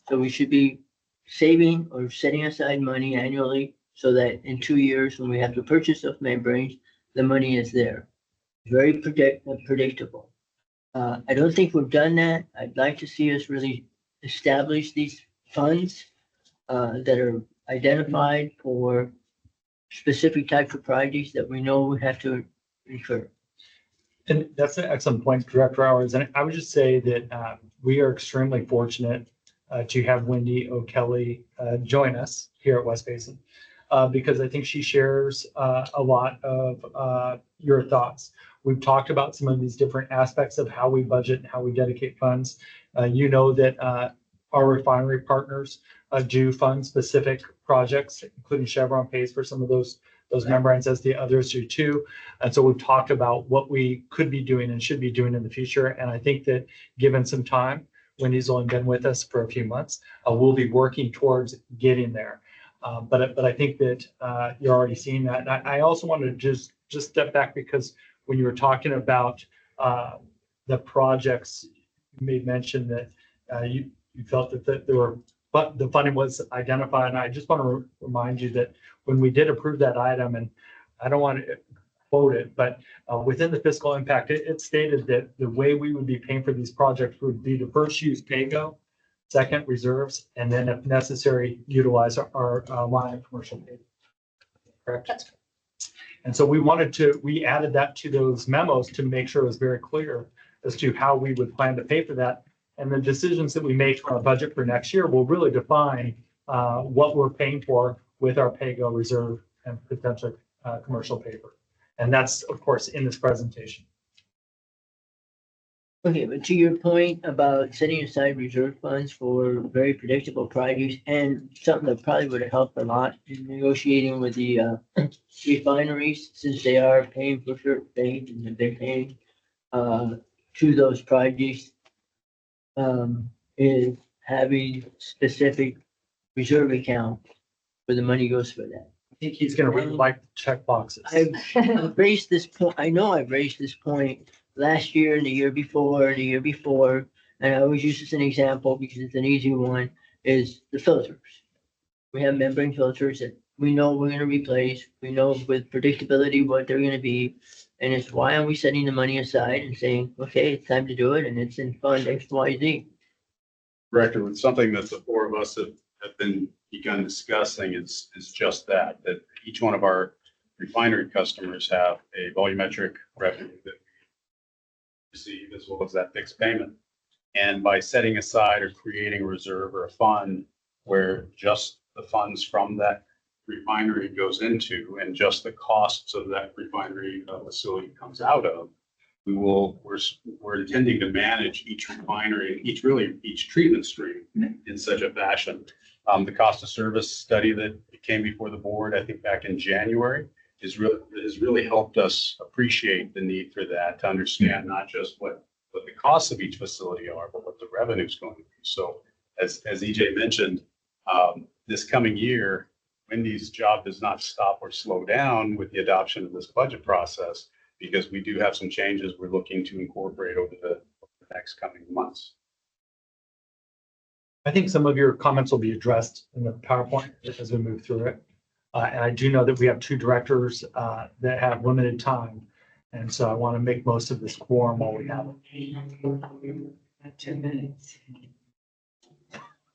So we should be saving or setting aside money annually so that in 2 years, when we have to purchase those membranes, the money is there. Very predictable. I don't think we've done that. I'd like to see us really establish these funds that are identified for specific types of projects that we know we have to incur. And that's an excellent point, Director Hours. And I would just say that we are extremely fortunate to have Wendy O'Kelly join us here at West Basin, because I think she shares a lot of your thoughts. We've talked about some of these different aspects of how we budget and how we dedicate funds. You know that our refinery partners do fund specific projects, including Chevron pays for some of those membranes, as the others do too. And so we've talked about what we could be doing and should be doing in the future. And I think that given some time, Wendy's only been with us for a few months, we'll be working towards getting there. But I think that you're already seeing that. And I also wanted to just step back, because when you were talking about the projects, you made mention that you felt that there were, but the funding was identified. And I just want to remind you that when we did approve that item, and I don't want to quote it, but within the fiscal impact, it stated that the way we would be paying for these projects would be to first use PAYGO, second reserves, and then if necessary, utilize our line of commercial paper. Correct? That's correct. And so we added that to those memos to make sure it was very clear as to how we would plan to pay for that. And the decisions that we make for our budget for next year will really define what we're paying for with our PAYGO reserve and potential commercial paper. And that's, of course, in this presentation. Okay, but to your point about setting aside reserve funds for very predictable projects, and something that probably would have helped a lot in negotiating with the refineries, since they are paying for certain things and they're paying to those projects, is having specific reserve account where the money goes for that. I think he's going to really like the check boxes. I've raised this point, I know I've raised this point last year and the year before, and I always use this as an example because it's an easy one, is the filters. We have membrane filters that we know we're gonna replace, we know with predictability what they're gonna be, and it's why are we setting the money aside and saying, okay, it's time to do it, and it's in fund X, Y, Z. Director, with something that the four of us have begun discussing is just that each one of our refinery customers have a volumetric revenue that we receive, as well as that fixed payment. And by setting aside or creating a reserve or a fund where just the funds from that refinery goes into and just the costs of that refinery facility comes out of, we're intending to manage each refinery, each treatment stream in such a fashion. The cost of service study that came before the board, I think back in January, has really helped us appreciate the need for that, to understand not just what the costs of each facility are, but what the revenue is going to be. So as EJ mentioned, this coming year, Wendy's job does not stop or slow down with the adoption of this budget process, because we do have some changes we're looking to incorporate over the next coming months. I think some of your comments will be addressed in the PowerPoint as we move through it. And I do know that we have two directors that have limited time. And so I want to make most of this quorum while we have Not 2 minutes.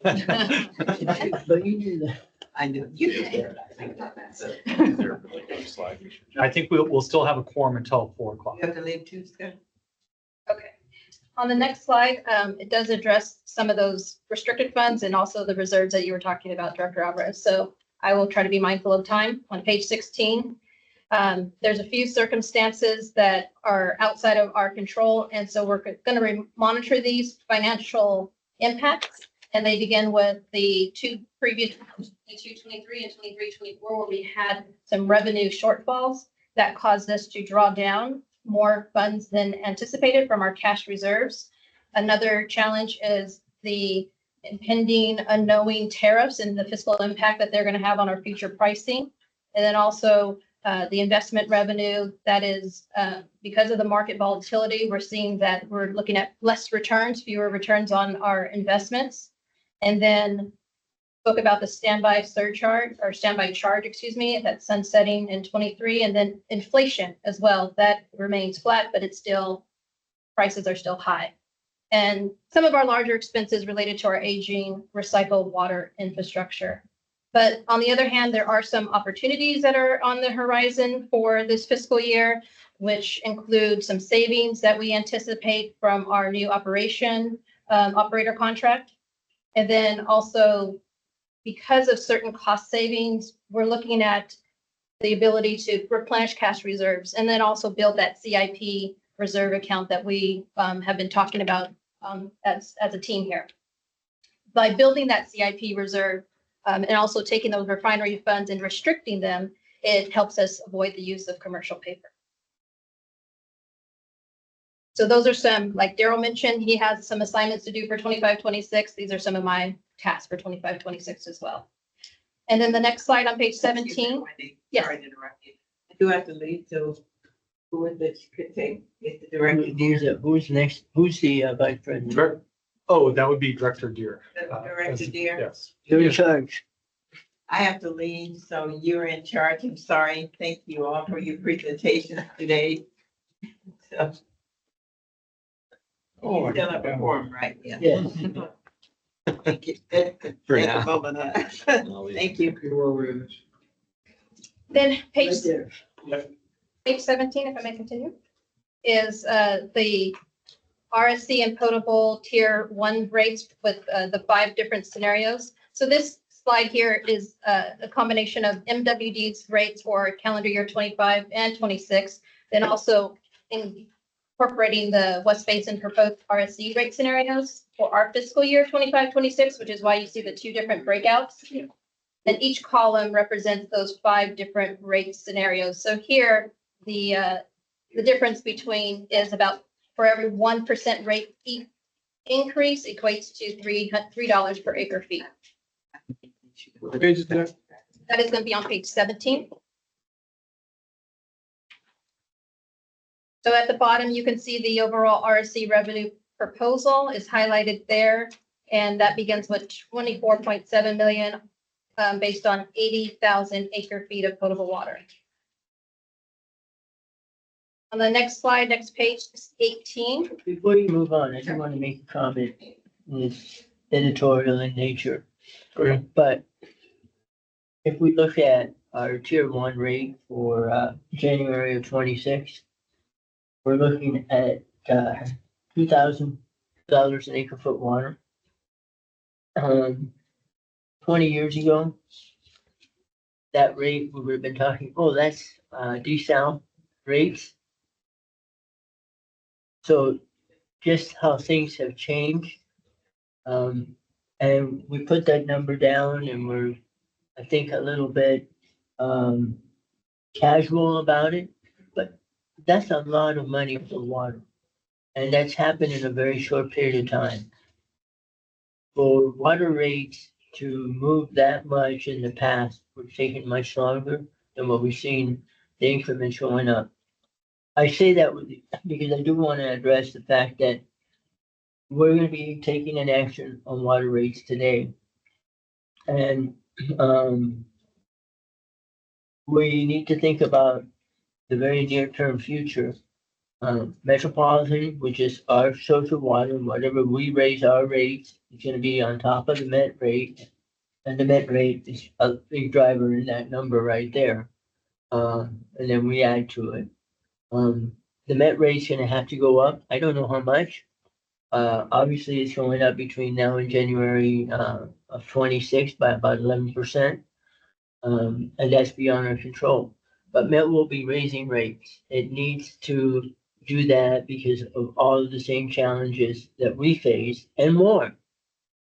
it. But you do that. I do. You did. Is there a particular slide we should- I think we'll still have a quorum until 4 o'clock. You have to leave too, Scott? Okay. On the next slide, it does address some of those restricted funds and also the reserves that you were talking about, Director Alvarez. So I will try to be mindful of time. On page 16, there's a few circumstances that are outside of our control. And so we're going to monitor these financial impacts. And they begin with the two previous, 22-23 and 23-24, where we had some revenue shortfalls that caused us to draw down more funds than anticipated from our cash reserves. Another challenge is the impending unknowing tariffs and the fiscal impact that they're going to have on our future pricing. And then also the investment revenue that is because of the market volatility, we're seeing that we're looking at less returns, fewer returns on our investments. And then spoke about the standby surcharge or standby charge, excuse me, that's sunsetting in 23, and then inflation as well. That remains flat, but it's still, prices are still high. And some of our larger expenses related to our aging recycled water infrastructure. But on the other hand, there are some opportunities that are on the horizon for this fiscal year, which include some savings that we anticipate from our new operator contract. And then also, because of certain cost savings, we're looking at the ability to replenish cash reserves and then also build that CIP reserve account that we have been talking about as a team here. By building that CIP reserve and also taking those refinery funds and restricting them, it helps us avoid the use of commercial paper. So those are some, like Daryl mentioned, he has some assignments to do for 25-26. These are some of my tasks for 25-26 as well. And then the next slide on page 17. Yes. Sorry to interrupt you. I do have to leave, so who is it you could take? It's the director. Who's next? Who's the vice president? Direct- Oh, that would be Director Deere. Director Deere. Yes. You're in charge. I have to leave, so you're in charge. I'm sorry. Thank you all for your presentation today. So, you still have a forum, right? Yeah. Yes. Thank you. For At the now. moment, Thank you. Then Right page there. Page 17, if I may continue, is the RSC and potable tier 1 rates with the 5 different scenarios. So this slide here is a combination of MWD's rates for calendar year 25 and 26, then also incorporating the West Basin proposed RSC rate scenarios for our fiscal year 25-26, which is why you see the 2 different breakouts. And each column represents those 5 different rate scenarios. So here, the difference between is about for every 1% rate increase equates to $3 per acre feet. What page is that? That is going to be on page 17. So at the bottom, you can see the overall RSC revenue proposal is highlighted there. And that begins with 24.7 million based on 80,000 acre feet of potable water. On the next slide, next page, 18. Before you move on, I do want to make a comment. It's editorial in nature. Go ahead. But if we look at our tier 1 rate for January of 26, we're looking at 2,000 an acre foot water. 20 years ago, that rate, we would have been talking, oh, that's, desal rates. So just how things have changed. And we put that number down and we're, I think, a little bit, casual about it, but that's a lot of money for water. And that's happened in a very short period of time. For water rates to move that much in the past, would taken much longer than what we've seen the increments going up. I say that because I do want to address the fact that we're going to be taking an action on water rates today. And we need to think about the very near-term future. Metropolitan, which is our source of water, and whatever we raise our rates, is going to be on top of the Met rate. And the Met rate is a big driver in that number right there. And then we add to it. The Met rate's going to have to go up. I don't know how much. Obviously, it's going up between now and January of 26 by about 11%. And that's beyond our control. But Met will be raising rates. It needs to do that because of all of the same challenges that we face and more.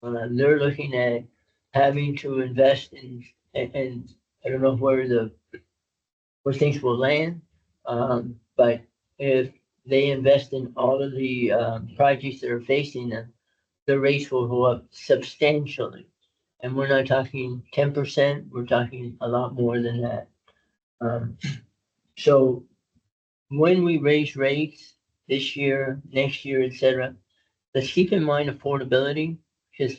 They're looking at having to invest in, and I don't know where things will land. But if they invest in all of the projects that are facing them, the rates will go up substantially. And we're not talking 10%, we're talking a lot more than that. So when we raise rates this year, next year, etc., let's keep in mind affordability, because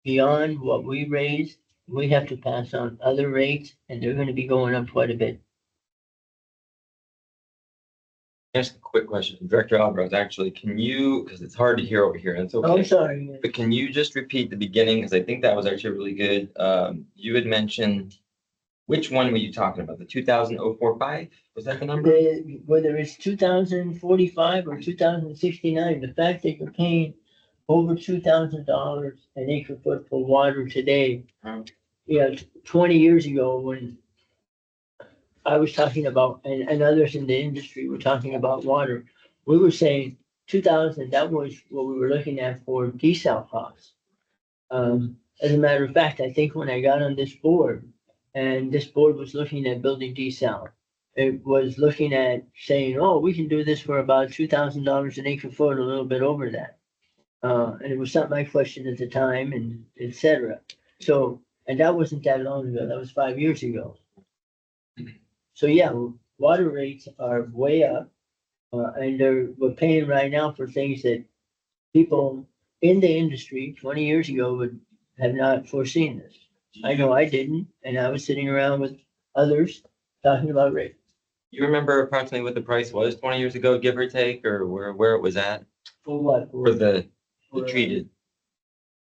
beyond what we raise, we have to pass on other rates, and they're going to be going up quite a bit. Just a quick question, Director Alvarez, actually, can you, because it's hard to hear over here, and it's I'm okay. sorry. But can you just repeat the beginning? Because I think that was actually really good. You had mentioned, which one were you talking about? The 2,045? Was that the number? Whether it's 2045 or 2069, the fact that you're paying over $2,000 an acre foot for water today. Yeah, 20 years ago when I was talking about, and others in the industry were talking about water, we were saying 2,000, that was what we were looking at for desal costs. As a matter of fact, I think when I got on this board, and this board was looking at building desal, it was looking at saying, oh, we can do this for about $2,000 an acre foot, a little bit over that. And it was something I questioned at the time, and et cetera. So, and that wasn't that long ago, that was 5 years ago. So yeah, water rates are way up, and we're paying right now for things that people in the industry 20 years ago would have not foreseen this. I know I didn't, and I was sitting around with others talking about rates. You remember approximately what the price was 20 years ago, give or take, or where it was at For what? for the For, treated?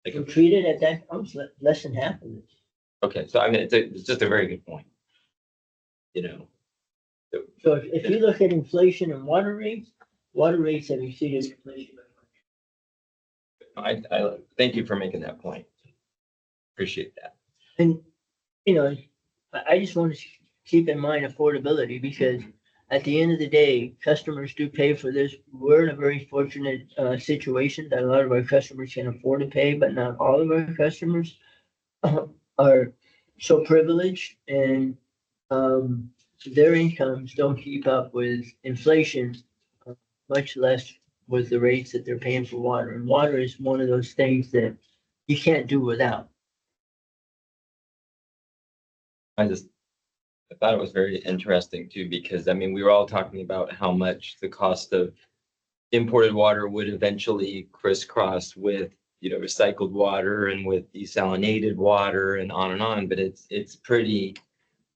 for treated at that, I was less than half of it. Okay, so I mean, it's just a very good point. You know, So if you look at inflation and water rates have exceeded inflation. I thank you for making that point. Appreciate that. And, you know, I just want to keep in mind affordability, because at the end of the day, customers do pay for this. We're in a very fortunate situation that a lot of our customers can afford to pay, but not all of our customers are so privileged, and their incomes don't keep up with inflation, much less with the rates that they're paying for water. And water is one of those things that you can't do without. I thought it was very interesting too, because I mean, we were all talking about how much the cost of imported water would eventually crisscross with, you know, recycled water and with desalinated water and on, but it's pretty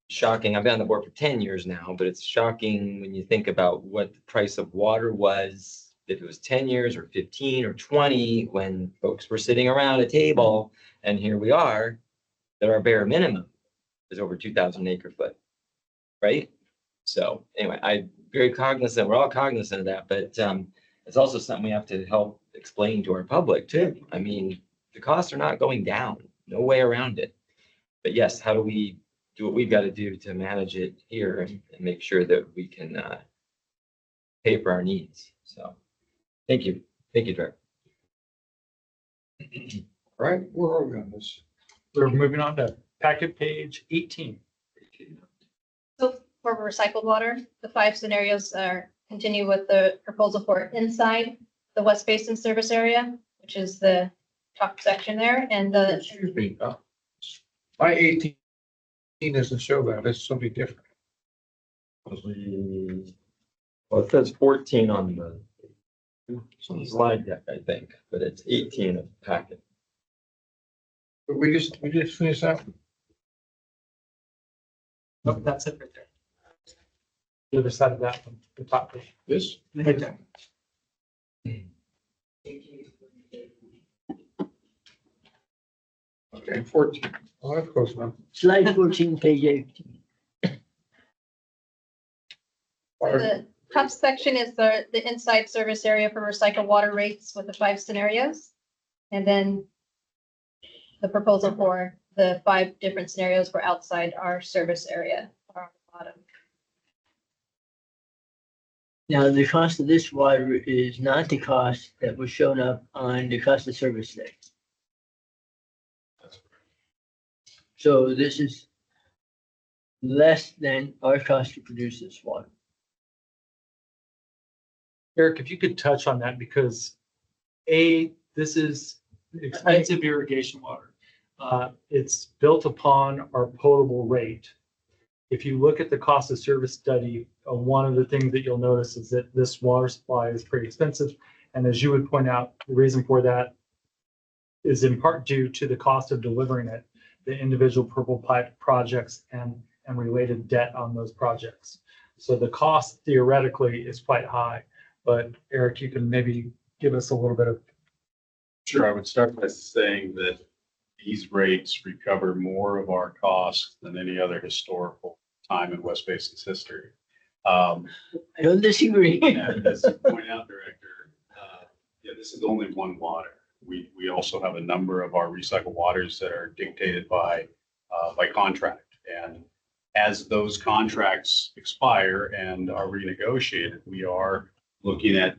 shocking. I've been on the board for 10 years now, but it's shocking when you think about what the price of water was, if it was 10 years or 15 or 20, when folks were sitting around a table, and here we are, that our bare minimum is over 2,000 acre foot, right? So anyway, I'm very cognizant, we're all cognizant of that, but it's also something we have to help explain to our public too. I mean, the costs are not going down, no way around it. But yes, how do we do what we've got to do to manage it here and make sure that we can pay for our needs? So, thank you. Thank you, Director. Right, where are we on this? We're moving on to packet page 18. So for recycled water, the 5 scenarios are continue with the proposal for inside the West Basin service area, which is the top section there, and the Excuse me, my 18 doesn't show that, it's something different. Well, it says 14 on the slide deck, I think, but it's 18 of the packet. But we just finished that. Nope, that's it right there. The other side of that one, the top page. This? Right there. Okay, 14. Oh, that's close enough. Slide 14, page 18. the top section is the inside service area for recycled water rates with the 5 scenarios. And then the proposal for the 5 different scenarios for outside our service area are on the bottom. Now, the cost of this water is not the cost that was shown up on the cost of service study. So this is less than our cost to produce this water. Eric, if you could touch on that, because this is expensive irrigation water. It's built upon our potable rate. If you look at the cost of service study, one of the things that you'll notice is that this water supply is pretty expensive. And as you would point out, the reason for that is in part due to the cost of delivering it, the individual purple pipe projects and related debt on those projects. So the cost theoretically is quite high, but Eric, you can maybe give us a little bit of. Sure, I would start by saying that these rates recover more of our costs than any other historical time in West Basin's history. I don't disagree. And as you point out, Director, yeah, this is only one water. We also have a number of our recycled waters that are dictated by contract. And as those contracts expire and are renegotiated, we are looking at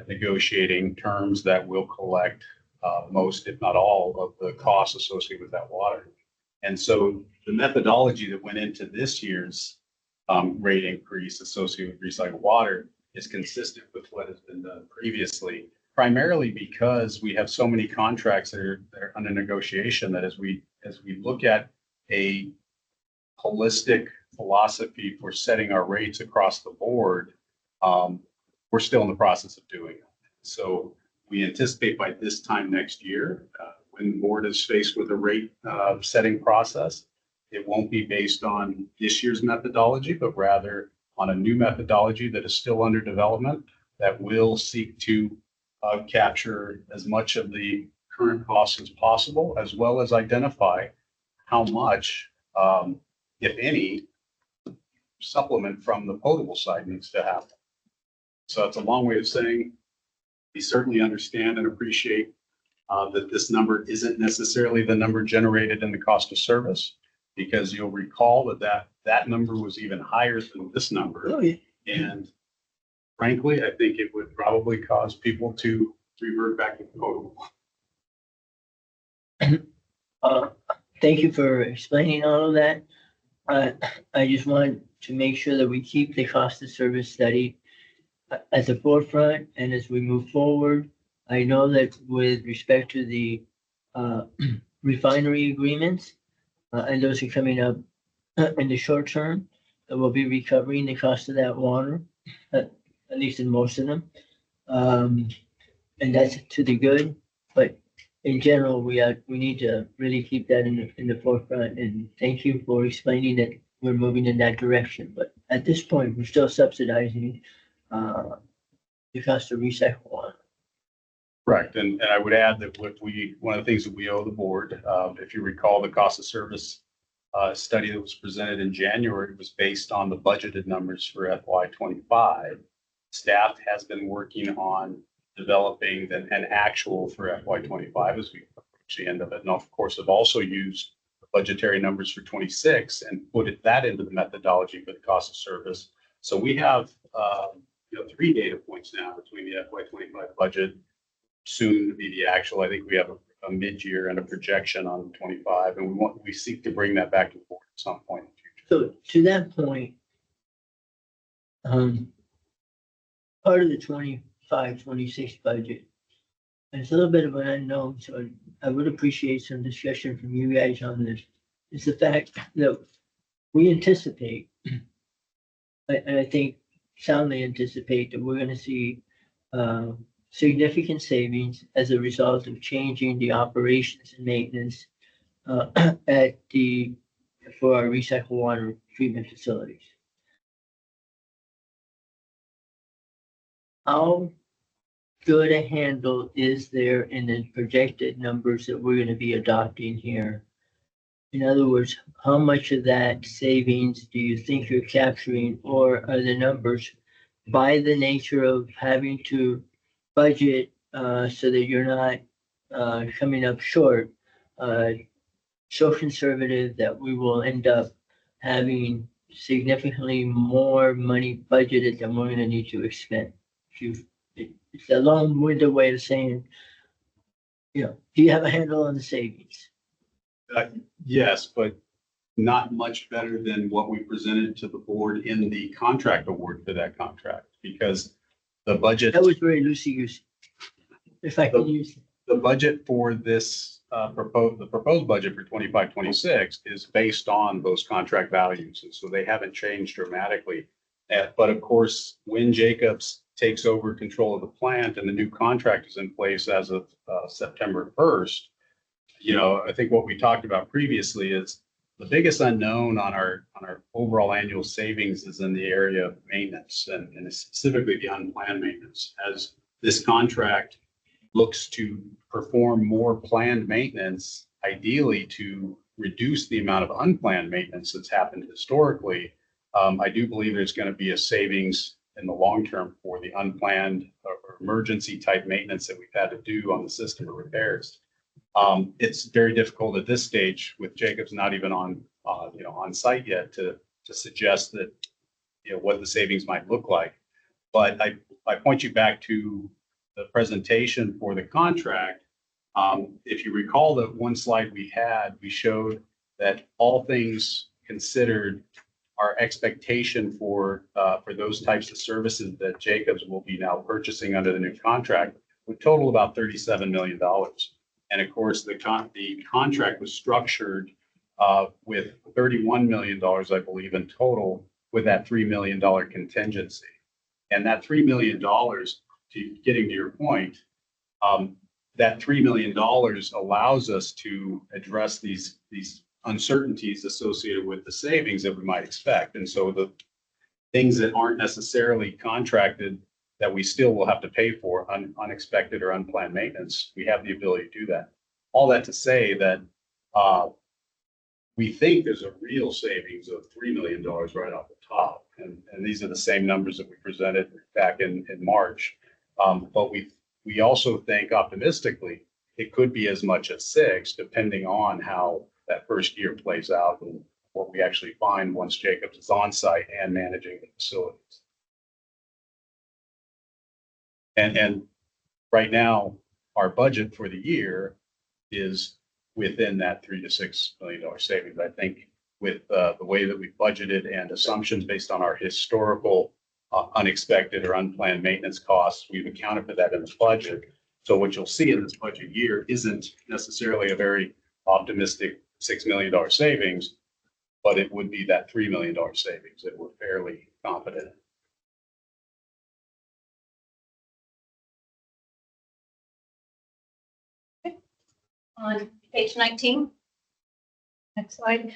negotiating terms that will collect most, if not all, of the costs associated with that water. And so the methodology that went into this year's rate increase associated with recycled water is consistent with what has been done previously, primarily because we have so many contracts that are under negotiation that as we look at a holistic philosophy for setting our rates across the board, we're still in the process of doing it. So we anticipate by this time next year, when the board is faced with a rate setting process, it won't be based on this year's methodology, but rather on a new methodology that is still under development that will seek to capture as much of the current costs as possible, as well as identify how much, if any, supplement from the potable side needs to happen. So it's a long way of saying we certainly understand and appreciate that this number isn't necessarily the number generated in the cost of service, because you'll recall that number was even higher than this number. Oh, yeah. And frankly, I think it would probably cause people to revert back to potable. Thank you for explaining all of that. I just want to make sure that we keep the cost of service study at the forefront, and as we move forward, I know that with respect to the refinery agreements, and those are coming up in the short term, that we'll be recovering the cost of that water, at least in most of them. And that's to the good, but in general, we need to really keep that in the forefront, and thank you for explaining that we're moving in that direction. But at this point, we're still subsidizing the cost of recycled water. Correct. And I would add that one of the things that we owe the board, if you recall, the cost of service study that was presented in January was based on the budgeted numbers for FY25. Staff has been working on developing an actual for FY 25 as we approach the end of it. And of course, have also used the budgetary numbers for 26 and put that into the methodology for the cost of service. So we have, 3 data points now between the FY 25 budget, soon to be the actual. I think we have a mid-year and a projection on 25, and we seek to bring that back to the board at some point in the future. So to that point, part of the 25-26 budget, it's a little bit of an unknown, so I would appreciate some discussion from you guys on this. Is the fact that we anticipate, and I think soundly anticipate that we're gonna see significant savings as a result of changing the operations and maintenance for our recycled water treatment facilities. How good a handle is there in the projected numbers that we're gonna be adopting here? In other words, how much of that savings do you think you're capturing, or are the numbers by the nature of having to budget so that you're not coming up short, so conservative that we will end up having significantly more money budgeted than we're gonna need to expend? It's a long-winded way of saying, do you have a handle on the savings? Yes, but not much better than what we presented to the board in the contract award for that contract, because the budget. That was very loosey-goosey, if I can use it. The budget for this the proposed budget for 25-26 is based on those contract values. And so they haven't changed dramatically. But of course, when Jacobs takes over control of the plant and the new contract is in place as of September 1st, I think what we talked about previously is the biggest unknown on our overall annual savings is in the area of maintenance and specifically the unplanned maintenance. As this contract looks to perform more planned maintenance, ideally to reduce the amount of unplanned maintenance that's happened historically, I do believe there's going to be a savings in the long term for the unplanned or emergency type maintenance that we've had to do on the system of repairs. It's very difficult at this stage with Jacobs not even on site yet to suggest that, what the savings might look like. But I point you back to the presentation for the contract. If you recall that one slide we showed that all things considered, our expectation for those types of services that Jacobs will be now purchasing under the new contract would total about $37 million. And of course, the contract was structured with $31 million, I believe, in total, with that $3 million contingency. And that $3 million, getting to your point, that $3 million allows us to address these uncertainties associated with the savings that we might expect. And so the things that aren't necessarily contracted that we still will have to pay for, unexpected or unplanned maintenance, we have the ability to do that. All that to say that we think there's a real savings of $3 million right off the top. And these are the same numbers that we presented back in March. But we also think optimistically it could be as much as 6, depending on how that first year plays out and what we actually find once Jacobs is on site and managing the facilities. And right now, our budget for the year is within that $3 to $6 million savings. I think with the way that we budgeted and assumptions based on our historical unexpected or unplanned maintenance costs, we've accounted for that in the budget. So what you'll see in this budget year isn't necessarily a very optimistic $6 million savings, but it would be that $3 million savings that we're fairly confident in. On page 19. Next slide.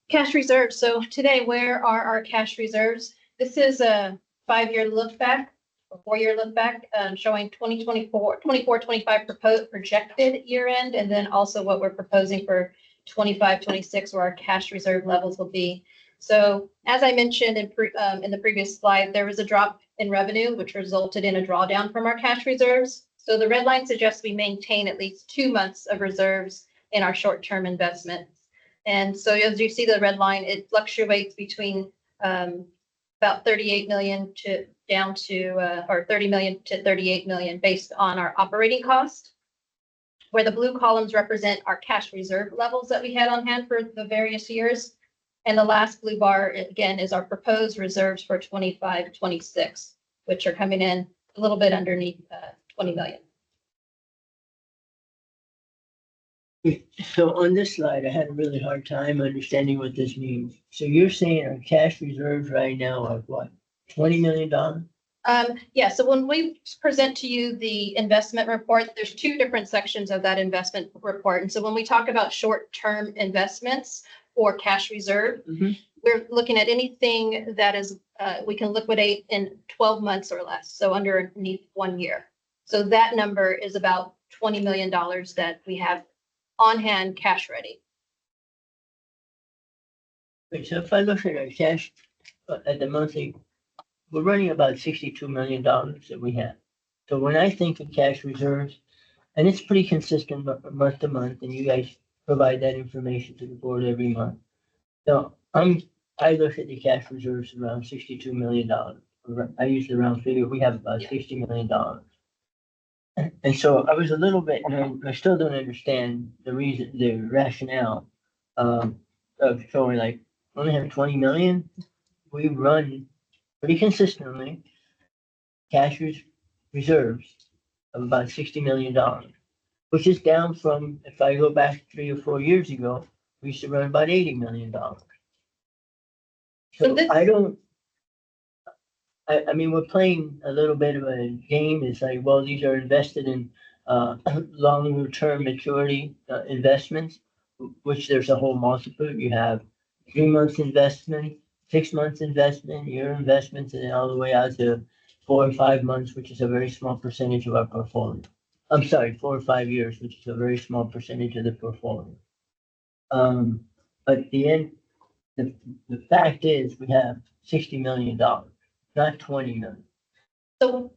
Cash reserves. So today, where are our cash reserves? This is a 5-year look back, a 4-year look back, showing 24-25 proposed projected year end, and then also what we're proposing for 25-26, where our cash reserve levels will be. So as I mentioned in the previous slide, there was a drop in revenue, which resulted in a drawdown from our cash reserves. So the red line suggests we maintain at least 2 months of reserves in our short-term investments. And so as you see the red line, it fluctuates between about 38 million to down to, or 30 million to 38 million based on our operating cost, where the blue columns represent our cash reserve levels that we had on hand for the various years. And the last blue bar, again, is our proposed reserves for 25-26, which are coming in a little bit underneath 20 million. So on this slide, I had a really hard time understanding what this means. So you're saying our cash reserves right now are what, $20 million? Yeah, so when we present to you the investment report, there's 2 different sections of that investment report. And so when we talk about short-term investments or cash reserve, we're looking at anything that is, we can liquidate in 12 months or less, so underneath 1 year. So that number is about $20 million that we have on hand, cash ready. Okay, so if I look at our cash at the monthly, we're running about $62 million that we have. So when I think of cash reserves, and it's pretty consistent month to month, and you guys provide that information to the board every month. So I look at the cash reserves around $62 million. I use the round figure. We have about $60 million. And so I was a little bit, and I still don't understand the rationale of showing like only have 20 million. We run pretty consistently cash reserves of about $60 million, which is down from, if I go back 3 or 4 years ago, we used to run about $80 million. So I mean, we're playing a little bit of a game. It's like, well, these are invested in longer term maturity investments, which there's a whole multiple. You have 3 months investment, 6 months investment, year investments, and then all the way out to 4 or 5 months, which is a very small percentage of our portfolio. I'm sorry, 4 or 5 years, which is a very small percentage of the portfolio. But the fact is we have $60 million, not 20 million. So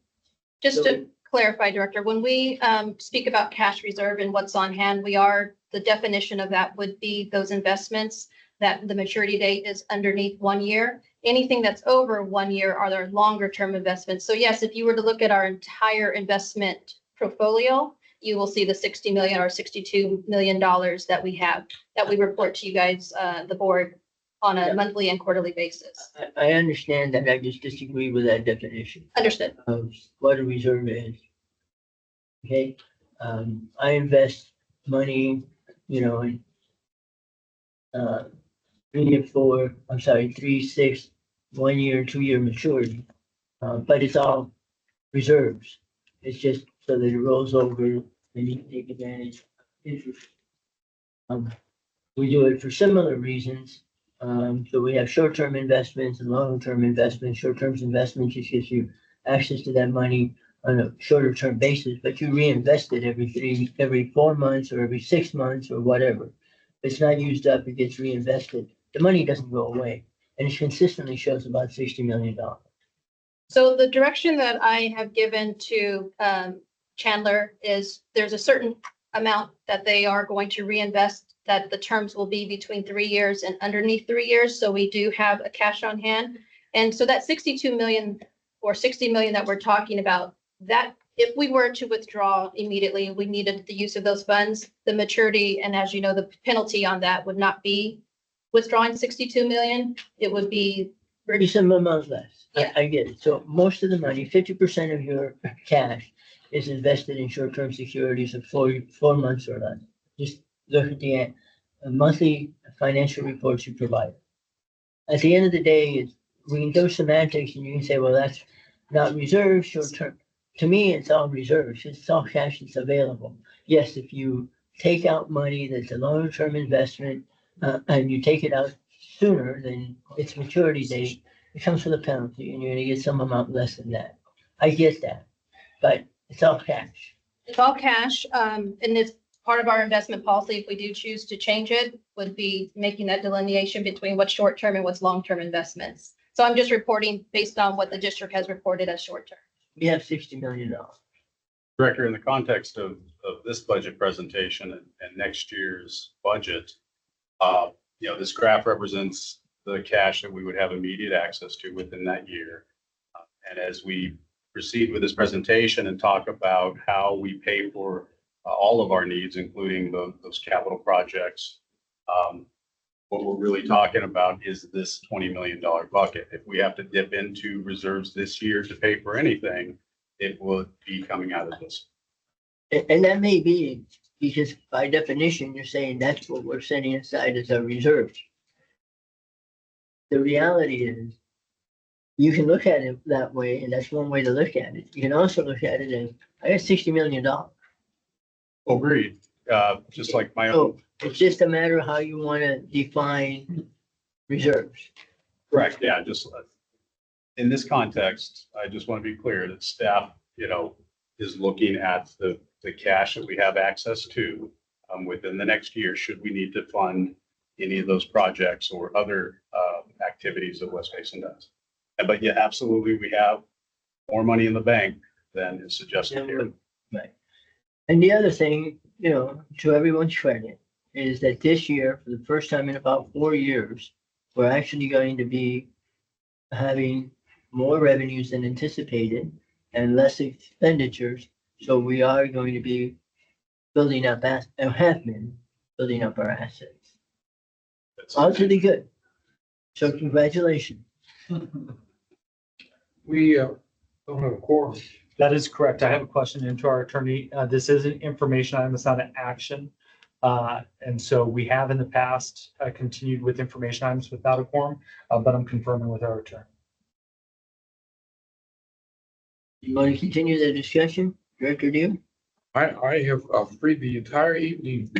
just to clarify, Director, when we speak about cash reserve and what's on hand, the definition of that would be those investments that the maturity date is underneath 1 year. Anything that's over 1 year are their longer term investments. So yes, if you were to look at our entire investment portfolio, you will see the 60 million or $62 million that we have, that we report to you guys, the board, on a monthly and quarterly basis. I understand that. I just disagree with that definition Understood. of what a reserve is. Okay, I invest money, in 3 or 4, 3, 6, 1 year, 2 year maturity. But it's all reserves. It's just so that it rolls over and you can take advantage of interest. We do it for similar reasons. So we have short-term investments and long-term investments. Short-term investments just gives you access to that money on a shorter term basis, but you reinvest it every 4 months or every 6 months or whatever. If it's not used up, it gets reinvested. The money doesn't go away, and it consistently shows about $60 million. So the direction that I have given to Chandler is there's a certain amount that they are going to reinvest, that the terms will be between 3 years and underneath 3 years. So we do have a cash on hand. And so that 62 million or 60 million that we're talking about, that if we were to withdraw immediately, we needed the use of those funds, the maturity, and as you know, the penalty on that would not be withdrawing 62 million. It would be Some amount less. Yeah. I get it. So most of the money, 50% of your cash is invested in short-term securities of 4 months or less. Just look at the monthly financial reports you provide. At the end of the day, we can do semantics and you can say, well, that's not reserves, short-term. To me, it's all reserves. It's all cash that's available. Yes, if you take out money that's a longer-term investment and you take it out sooner than its maturity date, it comes with a penalty and you're going to get some amount less than that. I get that, but it's all cash. It's all cash, and it's part of our investment policy, if we do choose to change it, would be making that delineation between what's short-term and what's long-term investments. So I'm just reporting based on what the district has reported as short-term. We have $60 million. Director, in the context of this budget presentation and next year's budget, this graph represents the cash that we would have immediate access to within that year. And as we proceed with this presentation and talk about how we pay for all of our needs, including those capital projects, what we're really talking about is this $20 million bucket. If we have to dip into reserves this year to pay for anything, it will be coming out of this. And that may be because by definition, you're saying that's what we're setting aside as our reserves. The reality is, you can look at it that way, and that's one way to look at it. You can also look at it as, I got $60 million. Agreed. Just like my So own. it's just a matter of how you want to define reserves. Correct. Yeah, just in this context, I just want to be clear that staff, is looking at the cash that we have access to within the next year, should we need to fund any of those projects or other activities that West Basin does. But yeah, absolutely, we have more money in the bank than is suggested here. Right. And the other thing, to everyone's credit, is that this year, for the first time in about 4 years, we're actually going to be having more revenues than anticipated and less expenditures. So we are going to be building up, and have been building up our assets. All to the good. So congratulations. We don't have a quorum. That is correct. I have a question into our attorney. This is an information item, it's not an action. And so we have in the past continued with information items without a quorum, but I'm confirming with our attorney. You want to continue the discussion, Director Dew? I have freed the entire evening.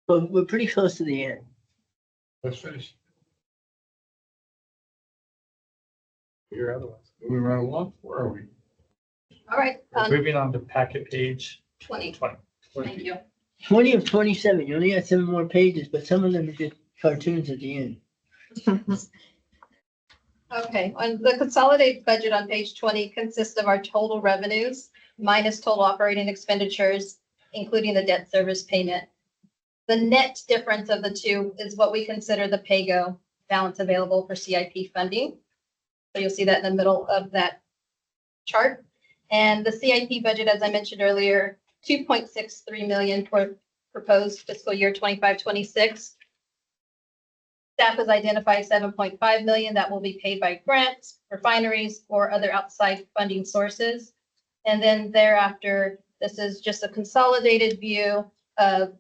Well, we're pretty close to the end. Let's finish. Here, otherwise, we run along. Where are we? All right, Moving on to packet page 20. 20. Thank you. 20 of 27, you only got 7 more pages, but some of them are just cartoons at the end. Okay, on the consolidated budget on page 20 consists of our total revenues minus total operating expenditures, including the debt service payment. The net difference of the two is what we consider the PAYGO, balance available for CIP funding. So you'll see that in the middle of that chart. And the CIP budget, as I mentioned earlier, 2.63 million for proposed fiscal year 25-26. Staff has identified 7.5 million that will be paid by grants, refineries, or other outside funding sources. And then thereafter, this is just a consolidated view of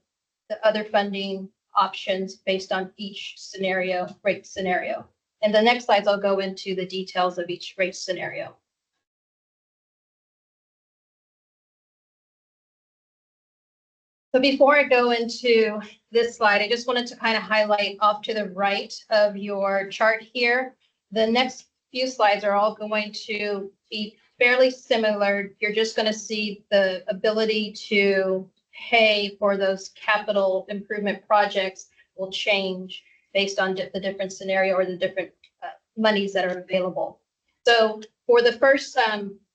the other funding options based on each scenario, rate scenario. And the next slides, I'll go into the details of each rate scenario. So before I go into this slide, I just wanted to kind of highlight off to the right of your chart here. The next few slides are all going to be fairly similar. You're just going to see the ability to pay for those capital improvement projects will change based on the different scenario or the different monies that are available. So for the first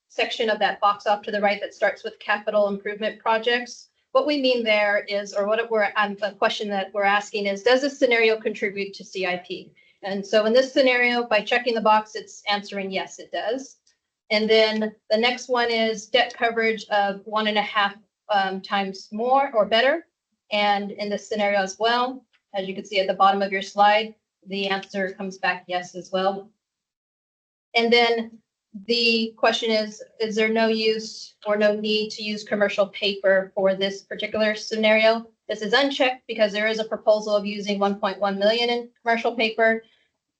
section of that box off to the right that starts with capital improvement projects, what we mean there is, or what we're, the question that we're asking is, does this scenario contribute to CIP? And so in this scenario, by checking the box, it's answering yes, it does. And then the next one is debt coverage of 1.5 times more or better. And in this scenario as well, as you can see at the bottom of your slide, the answer comes back yes as well. And then the question is there no use or no need to use commercial paper for this particular scenario? This is unchecked because there is a proposal of using 1.1 million in commercial paper.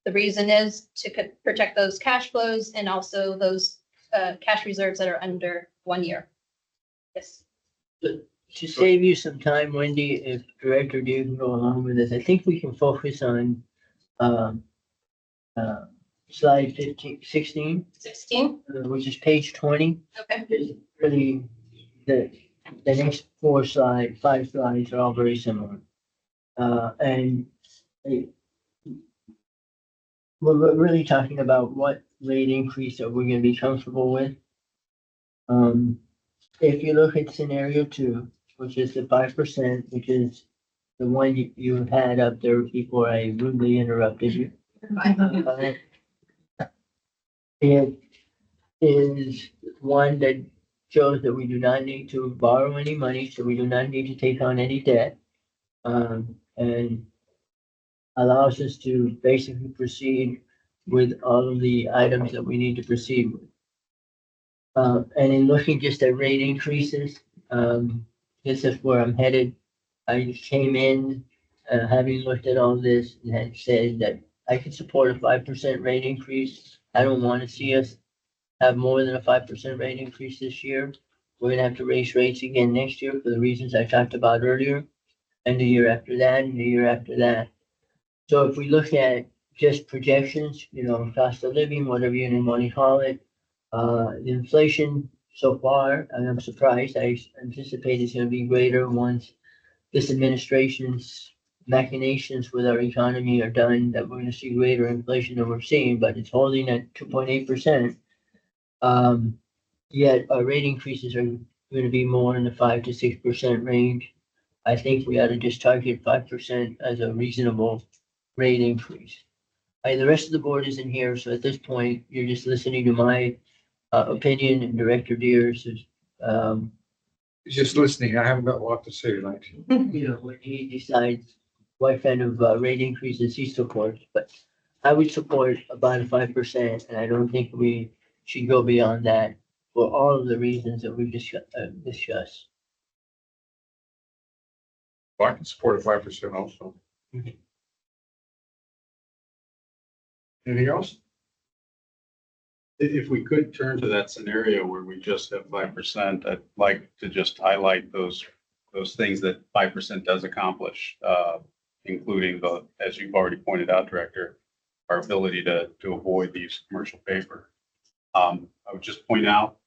The reason is to protect those cash flows and also those cash reserves that are under 1 year. Yes. To save you some time, Wendy, if Director Dew can go along with this, I think we can focus on slide 16, 16. which is page 20. Okay. Is really the next five slides are all very similar. And eh, we're really talking about what rate increase are we gonna be comfortable with. If you look at scenario 2, which is the 5%, which is the one you had up there before I rudely interrupted you. Uh, It is one that shows that we do not need to borrow any money, so we do not need to take on any debt. And allows us to basically proceed with all of the items that we need to proceed with. And in looking just at rate increases, this is where I'm headed. I came in, having looked at all this and had said that I could support a 5% rate increase. I don't want to see us have more than a 5% rate increase this year. We're gonna have to raise rates again next year for the reasons I talked about earlier, and the year after that, and the year after that. So if we look at just projections, cost of living, whatever you want to call it, the inflation so far, and I'm surprised, I anticipate it's gonna be greater once this administration's machinations with our economy are done, that we're gonna see greater inflation than we're seeing, but it's holding at 2.8%. Yet our rate increases are gonna be more in the 5 to 6% range. I think we ought to just target 5% as a reasonable rate increase. The rest of the board isn't here, so at this point, you're just listening to my opinion, and Director Deers is, Just listening, I haven't got a lot to say tonight. when he decides what kind of rate increases he supports, but I would support about a 5%, and I don't think we should go beyond that for all of the reasons that we've discussed. Well, I can support a 5% also. Anything else? If we could turn to that scenario where we just have 5%, I'd like to just highlight those things that 5% does accomplish, including as you've already pointed out, Director, our ability to avoid these commercial paper. I would just point out,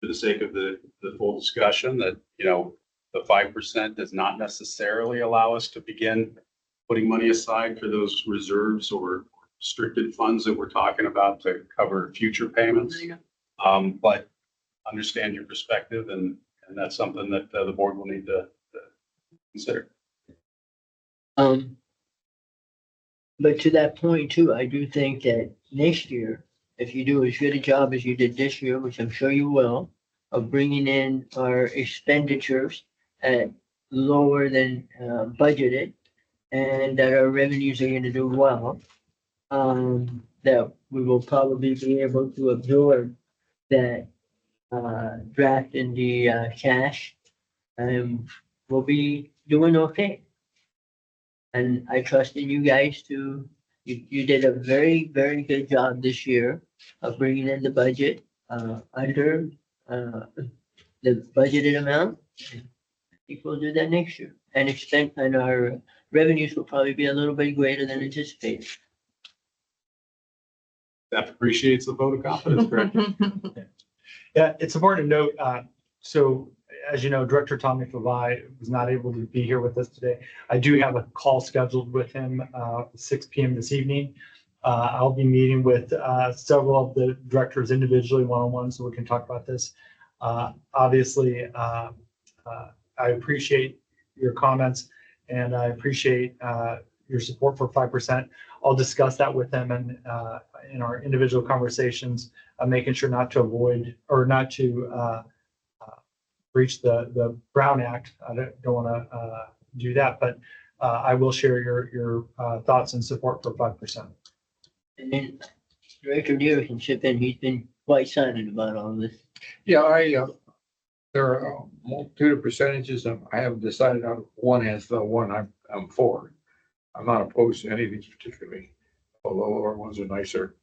for the sake of the full discussion, that, the 5% does not necessarily allow us to begin putting money aside for those reserves or restricted funds that we're talking about to cover future payments. But understand your perspective, and that's something that the board will need to consider. But to that point too, I do think that next year, if you do as good a job as you did this year, which I'm sure you will, of bringing in our expenditures at lower than budgeted, and that our revenues are gonna do well, that we will probably be able to absorb that draft in the cash, and we'll be doing okay. And I trust in you guys you did a very, very good job this year of bringing in the budget under the budgeted amount. I think we'll do that next year, and our revenues will probably be a little bit greater than anticipated. Staff appreciates the vote of confidence, Director. Yeah, it's important to note, so as you know, Director Tommy Favai was not able to be here with us today. I do have a call scheduled with him, 6 p.m. this evening. I'll be meeting with several of the directors individually, one-on-one, so we can talk about this. Obviously, I appreciate your comments, and I appreciate your support for 5%. I'll discuss that with them and in our individual conversations, making sure not to avoid or not to breach the Brown Act. I don't want to do that, but I will share your thoughts and support for 5%. And then Director Deere can chip in. He's been quite silent about all of this. Yeah, there are a multitude of percentages. I haven't decided on one as the one I'm for. I'm not opposed to any of these particularly, although lower ones are nicer.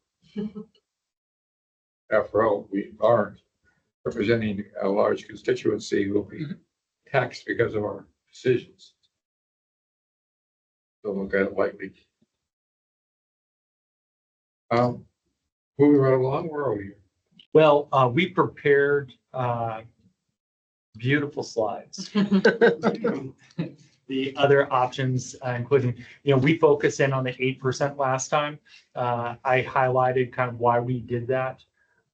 After all, we are representing a large constituency who will be taxed because of our decisions. Don't look at it lightly. Moving right along, where are we? Well, we prepared beautiful slides. The other options, including, we focused in on the 8% last time. I highlighted kind of why we did that.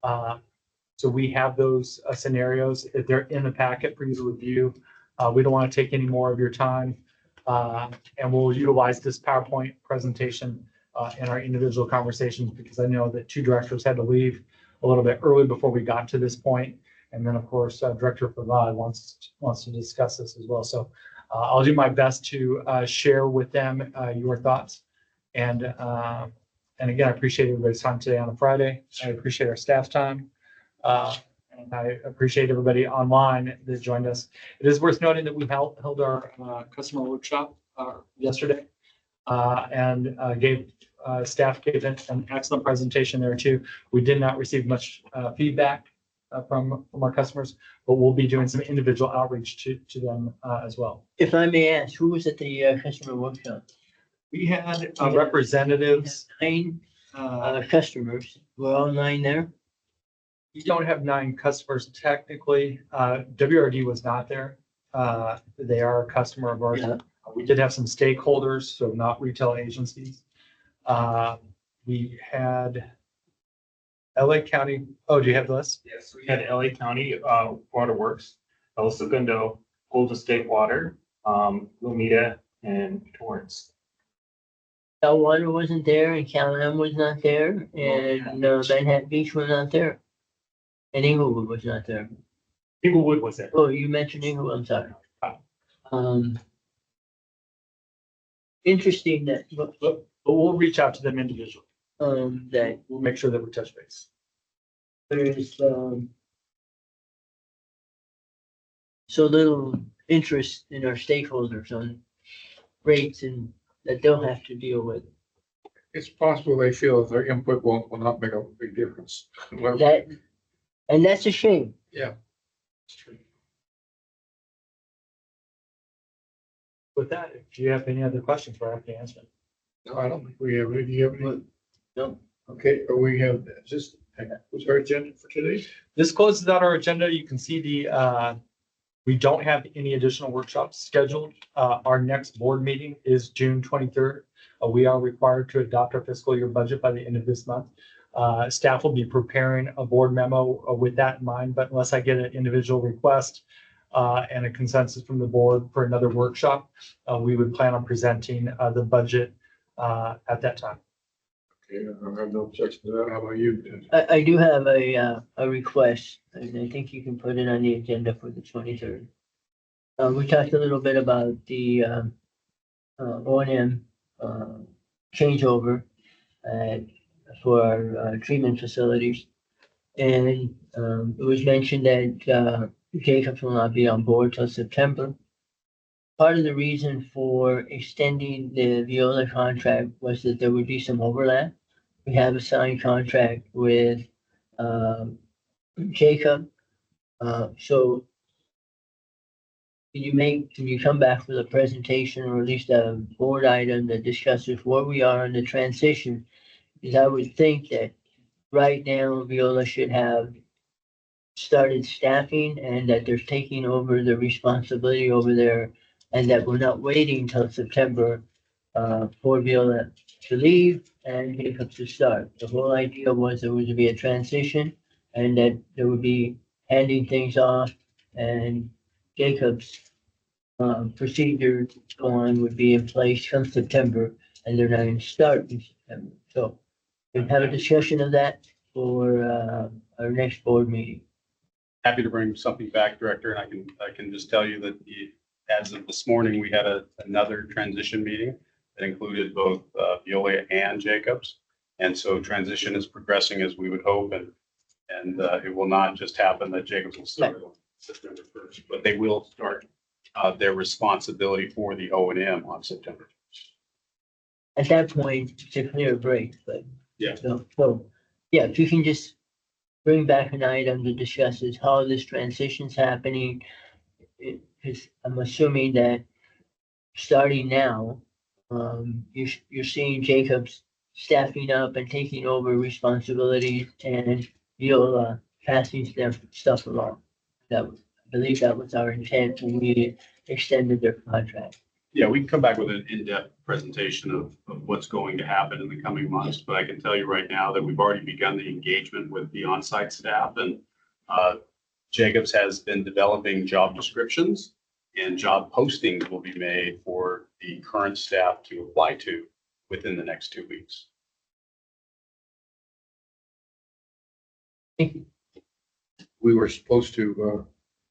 So we have those scenarios. If they're in the packet for you to review. We don't want to take any more of your time. And we'll utilize this PowerPoint presentation in our individual conversations, because I know that 2 directors had to leave a little bit early before we got to this point. And then, of course, Director Favad wants to discuss this as well. So I'll do my best to share with them your thoughts. And again, I appreciate everybody's time today on a Friday. I appreciate our staff's time. And I appreciate everybody online that joined us. It is worth noting that we held our customer workshop yesterday and staff gave an excellent presentation there too. We did not receive much feedback from our customers, but we'll be doing some individual outreach to them as well. If I may ask, who was at the customer workshop? We had representatives. We had 9 customers. Were all 9 there? We don't have 9 customers technically. WRD was not there. They are a customer of ours. Yeah. We did have some stakeholders, so not retail agencies. We had LA County. Oh, do you have the list? Yes, we had LA County Waterworks, El Segundo, Golden State Water, Lomita, and Torrance. Cal Water wasn't there, and Cal was not there, and Manhattan Beach was not there. And Inglewood was not there. Inglewood was there. Oh, you mentioned Inglewood, I'm sorry. Interesting that, But we'll reach out to them individually. that We'll make sure that we touch base. there is, so little interest in our stakeholders on rates and that they'll have to deal with. It's possible they feel that their input will not make a big difference. That, and that's a shame. Yeah. With that, if you have any other questions, we're happy to answer them. No, I don't think we have any. Do you have any? No. Okay, but we have, just, what's our agenda for today? This closes out our agenda. You can see we don't have any additional workshops scheduled. Our next board meeting is June 23rd. We are required to adopt our fiscal year budget by the end of this month. Staff will be preparing a board memo with that in mind, but unless I get an individual request and a consensus from the board for another workshop, we would plan on presenting the budget at that time. Okay, I have no objection to that. How about you? I do have a request, and I think you can put it on the agenda for the 23rd. We talked a little bit about the O&M changeover for our treatment facilities. And it was mentioned that Jacobs will not be on board till September. Part of the reason for extending the Viola contract was that there would be some overlap. We have a signed contract with Jacob. So can you come back with a presentation or at least a board item that discusses where we are in the transition? Because I would think that right now Viola should have started staffing and that they're taking over the responsibility over there, and that we're not waiting till September for Viola to leave and Jacob to start. The whole idea was there was to be a transition and that there would be handing things off, and Jacob's procedure on would be in place come September, and they're not going to start in September. So we'll have a discussion of that for our next board meeting. Happy to bring something back, Director, and I can just tell you that as of this morning, we had another transition meeting that included both Veolia and Jacobs. And so transition is progressing as we would hope, and it will not just happen that Jacobs will start on September 1st, but they will start their responsibility for the O&M on September 1st. At that point, it's a clear break, but. Yeah. So, yeah, if you can just bring back an item that discusses how this transition's happening. Because I'm assuming that starting now, you're seeing Jacobs staffing up and taking over responsibilities and, passing stuff along. I believe that was our intent when we extended their contract. Yeah, we can come back with an in-depth presentation of what's going to happen in the coming months, but I can tell you right now that we've already begun the engagement with the on-site staff, and Jacobs has been developing job descriptions, and job postings will be made for the current staff to apply to within the next 2 weeks. We were supposed to,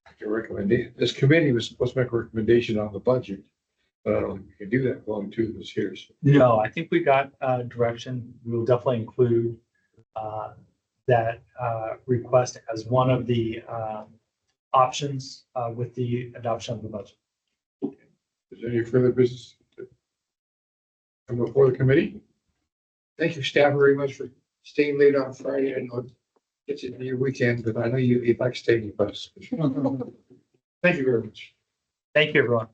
make a recommendation. This committee was supposed to make a recommendation on the budget. But I don't think we can do that while two of us here. So No, I think we got direction. We will definitely include that request as one of the options with the adoption of the budget. is there any further business to come before the committee? Thank you, staff, very much for staying late on Friday. I know it's in your weekend, but I know you like staying with us. Thank you very much. Thank you, everyone.